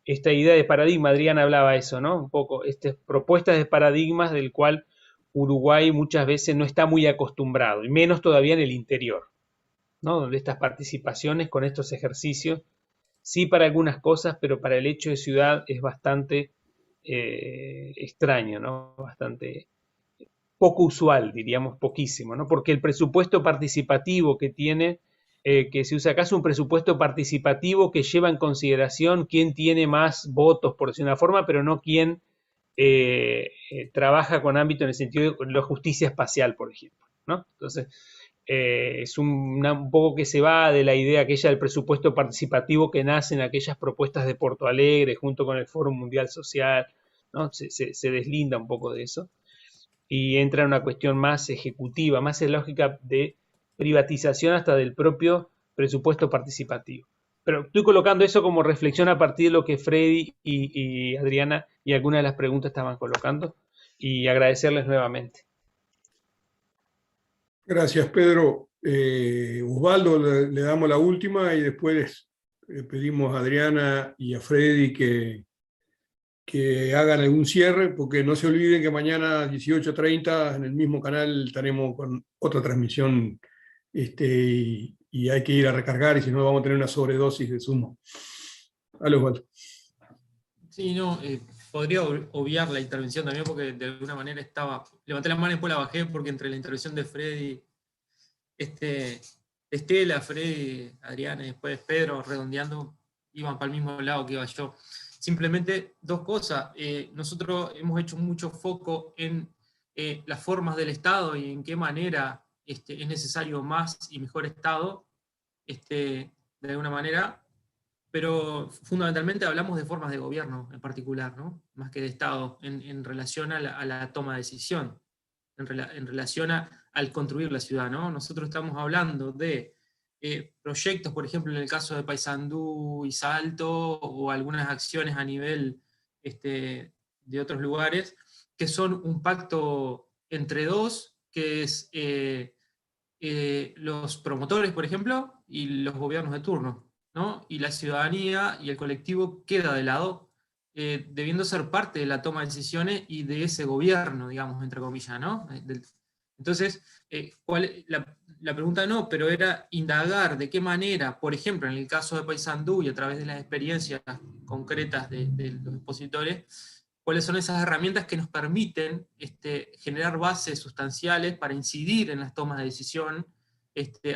esta idea de paradigma. Adriana hablaba eso, ¿no? Un poco, propuestas de paradigmas del cual Uruguay muchas veces no está muy acostumbrado, y menos todavía en el interior, ¿no? Donde estas participaciones con estos ejercicios, sí para algunas cosas, pero para el hecho de ciudad es bastante extraño, ¿no? Bastante poco usual, diríamos poquísimo, ¿no? Porque el presupuesto participativo que tiene, que se usa acá, es un presupuesto participativo que lleva en consideración quién tiene más votos, por decir una forma, pero no quién trabaja con ámbito en el sentido de la justicia espacial, por ejemplo, ¿no? Entonces, es un poco que se va de la idea aquella del presupuesto participativo que nace en aquellas propuestas de Porto Alegre junto con el Foro Mundial Social, ¿no? Se deslinda un poco de eso y entra en una cuestión más ejecutiva, más en lógica de privatización hasta del propio presupuesto participativo. Pero estoy colocando eso como reflexión a partir de lo que Freddy y Adriana y algunas de las preguntas estaban colocando, y agradecerles nuevamente. Gracias, Pedro. Osvaldo, le damos la última y después pedimos a Adriana y a Freddy que hagan algún cierre, porque no se olviden que mañana a 18:30 en el mismo canal estaremos con otra transmisión y hay que ir a recargar, y si no vamos a tener una sobredosis de Zoom. Dale, Osvaldo. Sí, no, podría obviar la intervención también, porque de alguna manera levanté la mano y después la bajé, porque entre la intervención de Freddy, Estela, Freddy, Adriana y después Pedro, redondeando, iban para el mismo lado que iba yo. Simplemente dos cosas. Nosotros hemos hecho mucho foco en las formas del Estado y en qué manera es necesario más y mejor Estado, de alguna manera, pero fundamentalmente hablamos de formas de gobierno en particular, ¿no? Más que de Estado, en relación a la toma de decisión, en relación al construir la ciudad, ¿no? Nosotros estamos hablando de proyectos, por ejemplo, en el caso de Paysandú y Salto, o algunas acciones a nivel de otros lugares, que son un pacto entre dos, que es los promotores, por ejemplo, y los gobiernos de turno, ¿no? Y la ciudadanía y el colectivo queda de lado, debiendo ser parte de la toma de decisiones y de ese gobierno, digamos, entre comillas, ¿no? Entonces, la pregunta no, pero era indagar de qué manera, por ejemplo, en el caso de Paysandú y a través de las experiencias concretas de los expositores, cuáles son esas herramientas que nos permiten generar bases sustanciales para incidir en las tomas de decisión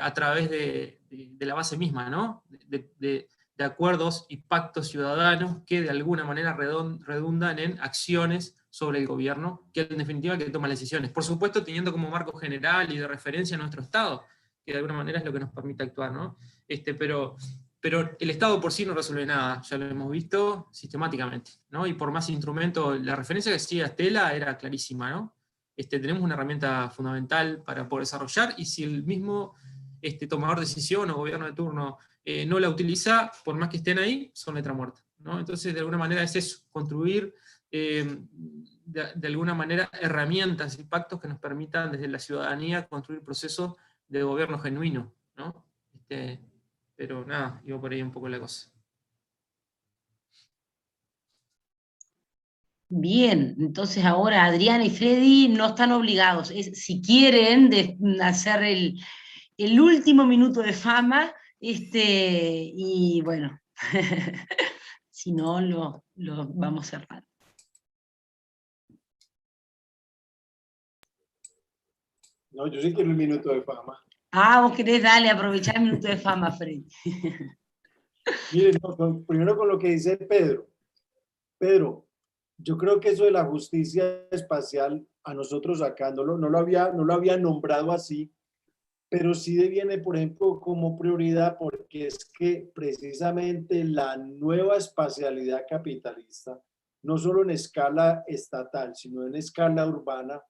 a través de la base misma, ¿no? De acuerdos y pactos ciudadanos que de alguna manera redundan en acciones sobre el gobierno, que en definitiva que toma las decisiones. Por supuesto, teniendo como marco general y de referencia nuestro Estado, que de alguna manera es lo que nos permite actuar, ¿no? Pero el Estado por sí no resuelve nada, ya lo hemos visto sistemáticamente, ¿no? Y por más instrumentos, la referencia que hacía Estela era clarísima, ¿no? Tenemos una herramienta fundamental para poder desarrollar, y si el mismo tomador de decisión o gobierno de turno no la utiliza, por más que estén ahí, son letra muerta, ¿no? Entonces, de alguna manera es eso, construir de alguna manera herramientas y pactos que nos permitan desde la ciudadanía construir procesos de gobierno genuino, ¿no? Pero nada, iba por ahí un poco la cosa. Bien, entonces ahora Adriana y Freddy no están obligados. Si quieren hacer el último minuto de fama, y bueno, si no, lo vamos cerrando. No, yo sí quiero un minuto de fama. Ah, vos querés, dale, aprovechar el minuto de fama, Freddy. Miren, primero con lo que dice Pedro. Pedro, yo creo que eso de la justicia espacial, a nosotros acá no lo había nombrado así, pero sí deviene, por ejemplo, como prioridad, porque es que precisamente la nueva espacialidad capitalista, no solo en escala estatal, sino en escala urbana,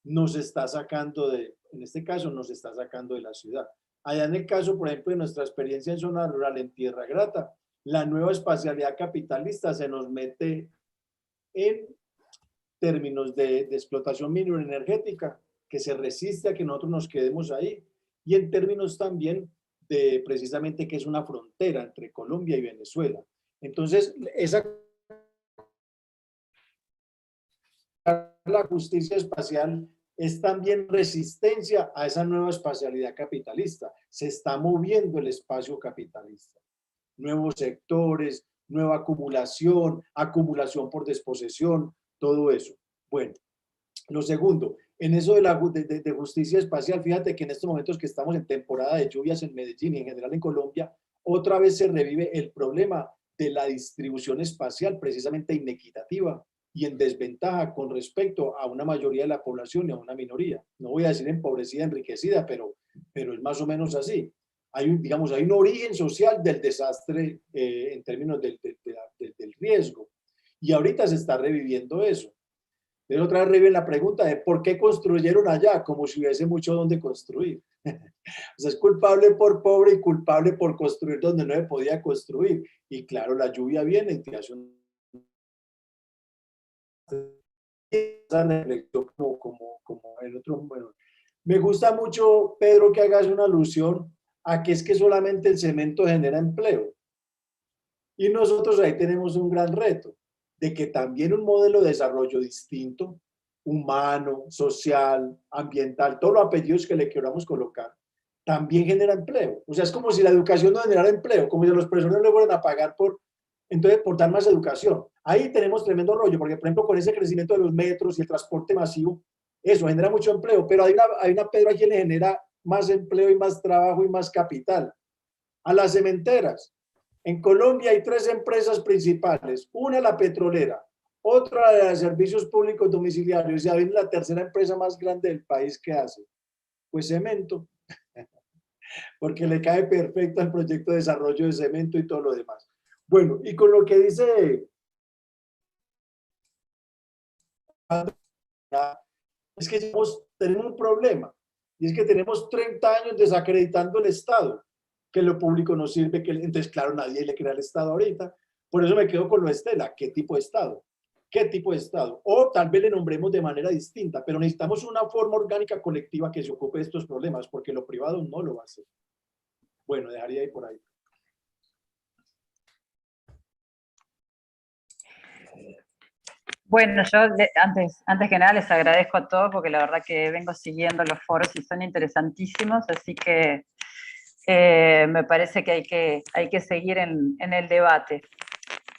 nos está sacando en este caso, nos está sacando de la ciudad. Allá en el caso, por ejemplo, de nuestra experiencia en zona rural, en Tierra Grata, la nueva espacialidad capitalista se nos mete en términos de explotación mineroenergética, que se resiste a que nosotros nos quedemos ahí, y en términos también de precisamente que es una frontera entre Colombia y Venezuela. Entonces, la justicia espacial es también resistencia a esa nueva espacialidad capitalista. Se está moviendo el espacio capitalista. Nuevos sectores, nueva acumulación, acumulación por desposesión, todo eso. Bueno, lo segundo, en eso de justicia espacial, fíjate que en estos momentos que estamos en temporada de lluvias en Medellín y en general en Colombia, otra vez se revive el problema de la distribución espacial precisamente inequitativa y en desventaja con respecto a una mayoría de la población y a una minoría. No voy a decir empobrecida, enriquecida, pero es más o menos así. Hay un origen social del desastre en términos del riesgo. Y ahorita se está reviviendo eso. Pero otra vez reviven la pregunta de por qué construyeron allá, como si hubiese mucho donde construir. O sea, es culpable por pobre y culpable por construir donde no se podía construir. Y claro, la lluvia viene y te hace esa reflexión como el otro. Bueno, me gusta mucho, Pedro, que hagas una alusión a que es que solamente el cemento genera empleo. Y nosotros ahí tenemos un gran reto, de que también un modelo de desarrollo distinto, humano, social, ambiental, todos los apellidos que le queramos colocar, también genera empleo. O sea, es como si la educación no generara empleo, como si los profesores no le fueran a pagar por dar más educación. Ahí tenemos tremendo rollo, porque por ejemplo con ese crecimiento de los metros y el transporte masivo, eso genera mucho empleo, pero hay una Pedro a quien le genera más empleo y más trabajo y más capital. A las cementeras. En Colombia hay 3 empresas principales, una la petrolera, otra la de servicios públicos domiciliarios y hay la tercera empresa más grande del país que hace, pues cemento, porque le cae perfecto al proyecto de desarrollo de cemento y todo lo demás. Bueno, y con lo que dice, es que tenemos un problema, y es que tenemos 30 años desacreditando el Estado, que lo público no sirve, entonces claro, nadie le crea al Estado ahorita. Por eso me quedo con lo de Estela, ¿qué tipo de Estado? ¿Qué tipo de Estado? O tal vez le nombremos de manera distinta, pero necesitamos una forma orgánica colectiva que se ocupe de estos problemas, porque lo privado no lo va a hacer. Bueno, dejaría ahí por ahí. Bueno, yo antes que nada les agradezco a todos porque la verdad que vengo siguiendo los foros y son interesantísimos, así que me parece que hay que seguir en el debate.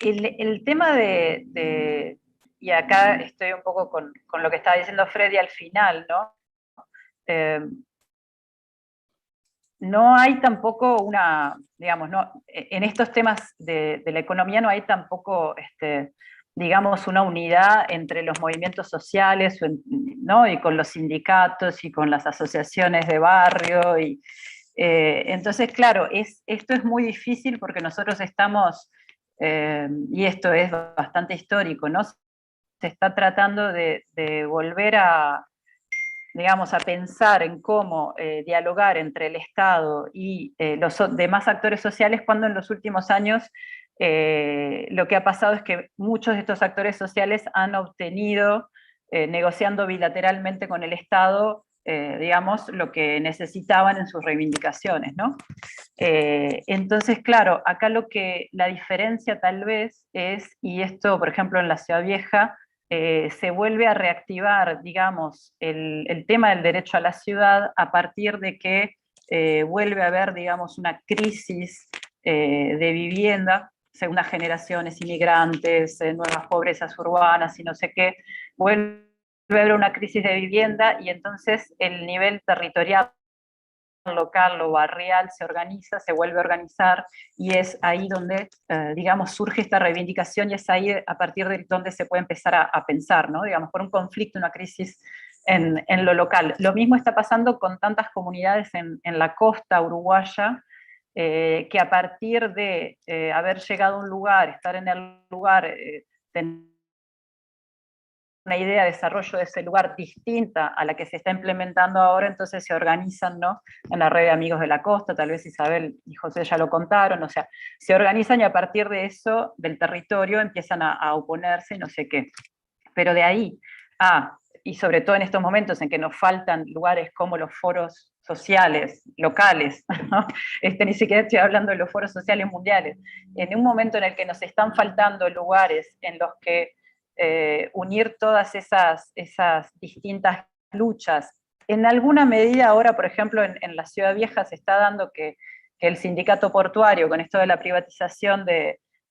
El tema y acá estoy un poco con lo que estaba diciendo Freddy al final, ¿no? No hay tampoco digamos, no, en estos temas de la economía no hay tampoco, digamos, una unidad entre los movimientos sociales, ¿no? Y con los sindicatos y con las asociaciones de barrio. Entonces, claro, esto es muy difícil porque nosotros estamos, y esto es bastante histórico, ¿no? Se está tratando de volver digamos, a pensar en cómo dialogar entre el Estado y los demás actores sociales, cuando en los últimos años lo que ha pasado es que muchos de estos actores sociales han obtenido, negociando bilateralmente con el Estado, digamos, lo que necesitaban en sus reivindicaciones, ¿no? Entonces, claro, acá la diferencia tal vez es, y esto, por ejemplo, en la Ciudad Vieja, se vuelve a reactivar, digamos, el tema del derecho a la ciudad a partir de que vuelve a haber, digamos, una crisis de vivienda, segundas generaciones inmigrantes, nuevas pobrezas urbanas y no sé qué, vuelve a haber una crisis de vivienda y entonces el nivel territorial local o barrial se organiza, se vuelve a organizar y es ahí donde, digamos, surge esta reivindicación y es ahí a partir de donde se puede empezar a pensar, ¿no? Digamos, por un conflicto, una crisis en lo local. Lo mismo está pasando con tantas comunidades en la costa uruguaya, que a partir de haber llegado a un lugar, estar en el lugar, tener una idea de desarrollo de ese lugar distinta a la que se está implementando ahora, entonces se organizan, ¿no?, en la red de Amigos de la Costa, tal vez Isabel y José ya lo contaron, o sea, se organizan y a partir de eso, del territorio, empiezan a oponerse y no sé qué. Pero de ahí y sobre todo en estos momentos en que nos faltan lugares como los foros sociales locales, ¿no? Ni siquiera estoy hablando de los foros sociales mundiales, en un momento en el que nos están faltando lugares en los que unir todas esas distintas luchas. En alguna medida ahora, por ejemplo, en la Ciudad Vieja se está dando que el sindicato portuario, con esto de la privatización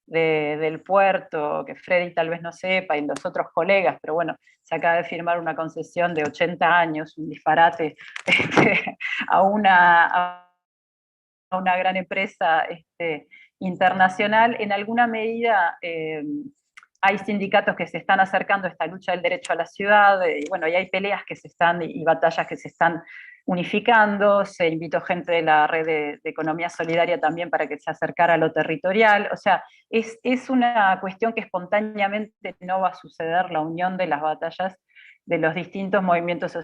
del puerto, que Freddy tal vez no sepa, y los otros colegas, pero bueno, se acaba de firmar una concesión de 80 años, un disparate, a una gran empresa internacional. En alguna medida hay sindicatos que se están acercando a esta lucha del derecho a la ciudad, y bueno, y hay peleas que se están, y batallas que se están unificando. Se invitó gente de la red de economía solidaria también para que se acercara a lo territorial. O sea, es una cuestión que espontáneamente no va a suceder, la unión de las batallas de los distintos movimientos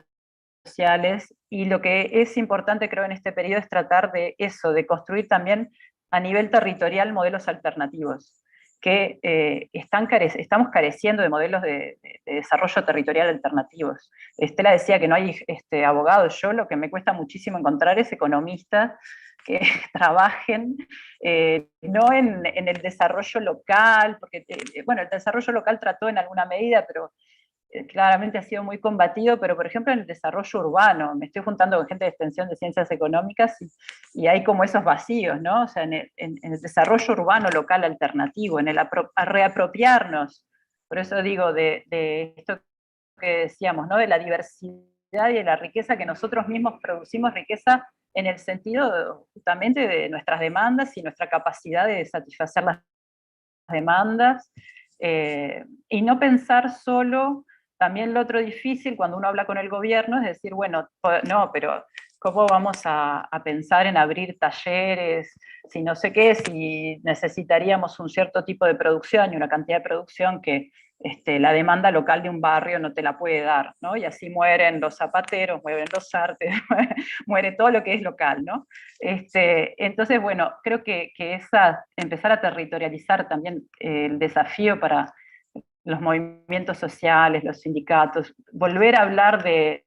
sociales, y lo que es importante, creo, en este periodo es tratar de eso, de construir también a nivel territorial modelos alternativos, que estamos careciendo de modelos de desarrollo territorial alternativos. Estela decía que no hay abogados. Yo lo que me cuesta muchísimo encontrar es economistas que trabajen no en el desarrollo local, porque bueno, el desarrollo local trató en alguna medida, pero claramente ha sido muy combatido, pero por ejemplo en el desarrollo urbano, me estoy juntando con gente de extensión de ciencias económicas y hay como esos vacíos, ¿no? O sea, en el desarrollo urbano local alternativo, en el reapropiarnos, por eso digo, de esto que decíamos, ¿no?, de la diversidad y de la riqueza, que nosotros mismos producimos riqueza en el sentido justamente de nuestras demandas y nuestra capacidad de satisfacer las demandas, y no pensar solo. También lo otro difícil cuando uno habla con el gobierno es decir, bueno, no, pero ¿cómo vamos a pensar en abrir talleres, si no sé qué, si necesitaríamos un cierto tipo de producción y una cantidad de producción que la demanda local de un barrio no te la puede dar, ¿no? Y así mueren los zapateros, mueren los artes, muere todo lo que es local, ¿no? Entonces, bueno, creo que empezar a territorializar también el desafío para los movimientos sociales, los sindicatos, volver a hablar de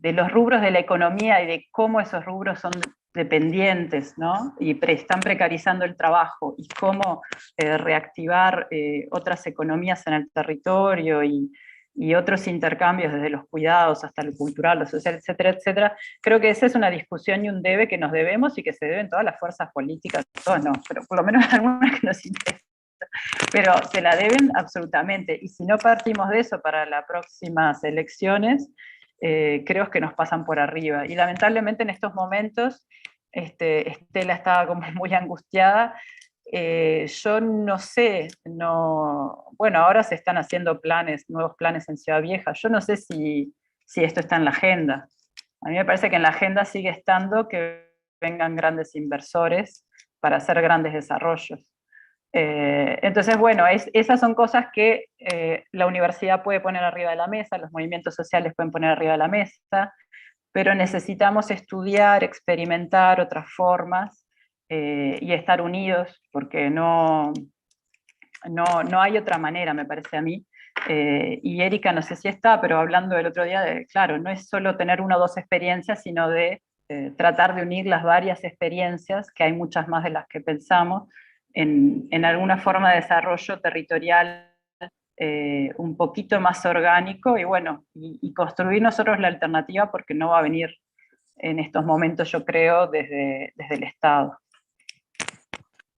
los rubros de la economía y de cómo esos rubros son dependientes, ¿no? Y están precarizando el trabajo, y cómo reactivar otras economías en el territorio y otros intercambios desde los cuidados hasta lo cultural, lo social, etcétera, etcétera. Creo que esa es una discusión y un debe que nos debemos y que se deben todas las fuerzas políticas, todas no, pero por lo menos algunas que nos interesan. Pero se la deben absolutamente, y si no partimos de eso para las próximas elecciones, creo que nos pasan por arriba. Y lamentablemente en estos momentos, Estela estaba como muy angustiada. Yo no sé, bueno, ahora se están haciendo nuevos planes en Ciudad Vieja. Yo no sé si esto está en la agenda. A mí me parece que en la agenda sigue estando que vengan grandes inversores para hacer grandes desarrollos. Entonces, bueno, esas son cosas que la universidad puede poner arriba de la mesa, los movimientos sociales pueden poner arriba de la mesa, pero necesitamos estudiar, experimentar otras formas y estar unidos, porque no hay otra manera, me parece a mí. Y Erika, no sé si está, pero hablando el otro día, claro, no es solo tener una o dos experiencias, sino de tratar de unir las varias experiencias, que hay muchas más de las que pensamos, en alguna forma de desarrollo territorial un poquito más orgánico, y bueno, y construir nosotros la alternativa, porque no va a venir en estos momentos, yo creo, desde el Estado.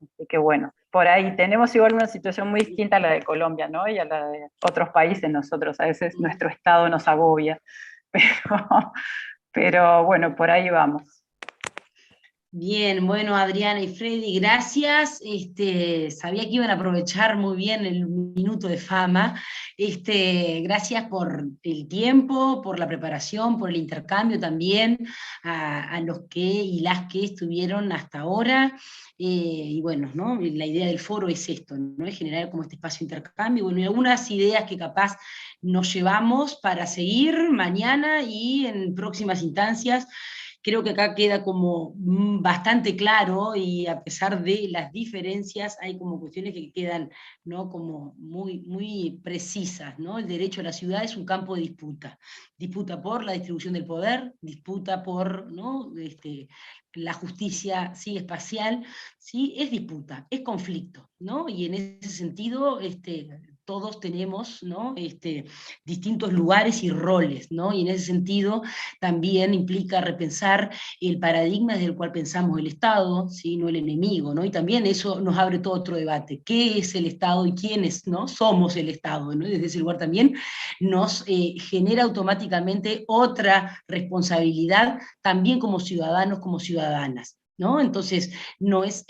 Así que bueno, por ahí tenemos igual una situación muy distinta a la de Colombia, ¿no? Y a la de otros países. Nosotros a veces nuestro Estado nos agobia, pero bueno, por ahí vamos. Bien, bueno, Adriana y Freddy, gracias. Sabía que iban a aprovechar muy bien el minuto de fama. Gracias por el tiempo, por la preparación, por el intercambio también, a los que y las que estuvieron hasta ahora. Y bueno, ¿no? La idea del foro es esto, ¿no? Es generar como este espacio de intercambio. Bueno, y algunas ideas que capaz nos llevamos para seguir mañana y en próximas instancias. Creo que acá queda como bastante claro, y a pesar de las diferencias hay como cuestiones que quedan, ¿no? Como muy, muy precisas, ¿no? El derecho a la ciudad es un campo de disputa, disputa por la distribución del poder, disputa por, ¿no? La justicia, ¿sí? Espacial, ¿sí? Es disputa, es conflicto, ¿no? Y en ese sentido, todos tenemos, ¿no? Distintos lugares y roles, ¿no? Y en ese sentido también implica repensar el paradigma desde el cual pensamos el Estado, ¿sí? No el enemigo, ¿no? Y también eso nos abre todo otro debate. ¿Qué es el Estado y quiénes, ¿no? Somos el Estado, ¿no? Y desde ese lugar también nos genera automáticamente otra responsabilidad, también como ciudadanos, como ciudadanas, ¿no? Entonces, no es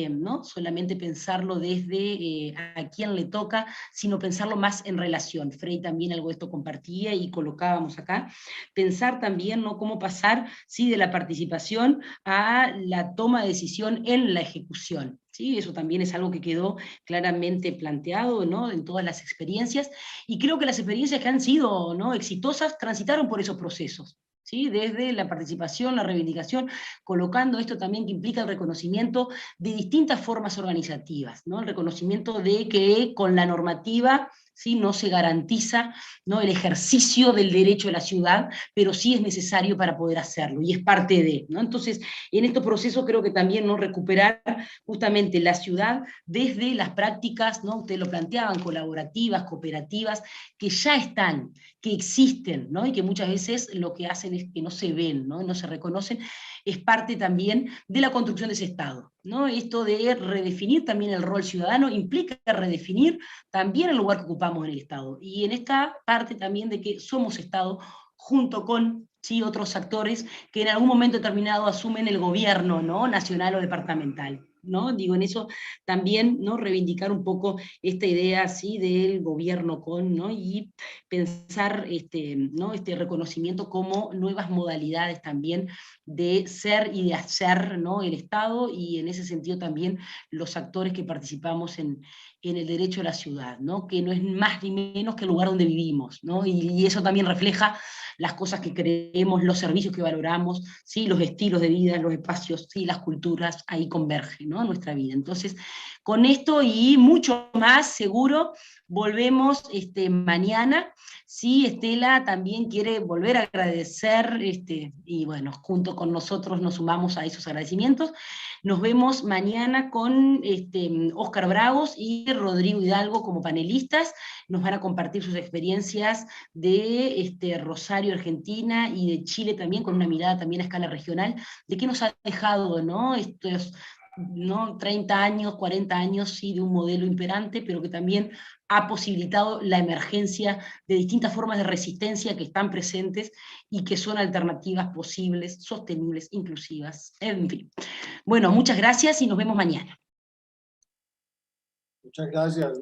¿no? solamente pensarlo desde a quién le toca, sino pensarlo más en relación. Frey también algo de esto compartía y colocábamos acá. Pensar también, ¿no? Cómo pasar, ¿sí? De la participación a la toma de decisión en la ejecución. ¿Sí? Eso también es algo que quedó claramente planteado, ¿no? En todas las experiencias, y creo que las experiencias que han sido, ¿no? exitosas transitaron por esos procesos. ¿Sí? Desde la participación, la reivindicación, colocando esto también que implica el reconocimiento de distintas formas organizativas, ¿no? El reconocimiento de que con la normativa, ¿sí? No se garantiza, ¿no? el ejercicio del derecho de la ciudad, pero sí es necesario para poder hacerlo, y es parte de, ¿no? Entonces, en estos procesos creo que también, ¿no? recuperar justamente la ciudad desde las prácticas, ¿no? Ustedes lo planteaban, colaborativas, cooperativas, que ya están, que existen, ¿no? Y que muchas veces lo que hacen es que no se ven, ¿no? No se reconocen, es parte también de la construcción de ese Estado, ¿no? Esto de redefinir también el rol ciudadano implica redefinir también el lugar que ocupamos en el Estado, y en esta parte también de que somos Estado junto con, ¿sí? otros actores que en algún momento determinado asumen el gobierno, ¿no? nacional o departamental. ¿No? Digo, en eso también, ¿no? reivindicar un poco esta idea, ¿sí? del gobierno con, ¿no? y pensar ¿no? este reconocimiento como nuevas modalidades también de ser y de hacer, ¿no? el Estado, y en ese sentido también los actores que participamos en el derecho a la ciudad, ¿no? que no es más ni menos que el lugar donde vivimos, ¿no? y eso también refleja las cosas que creemos, los servicios que valoramos, ¿sí? los estilos de vida, los espacios, ¿sí? las culturas, ahí convergen, ¿no? nuestra vida. Entonces, con esto y mucho más, seguro, volvemos mañana. Sí, Estela también quiere volver a agradecer, y bueno, junto con nosotros nos sumamos a esos agradecimientos. Nos vemos mañana con Óscar Bravos y Rodrigo Hidalgo como panelistas. Nos van a compartir sus experiencias de Rosario, Argentina, y de Chile también, con una mirada también a escala regional, de qué nos ha dejado, ¿no? Estos, ¿no? 30 años, 40 años, sí, de un modelo imperante, pero que también ha posibilitado la emergencia de distintas formas de resistencia que están presentes y que son alternativas posibles, sostenibles, inclusivas, en fin. Bueno, muchas gracias y nos vemos mañana. Muchas gracias.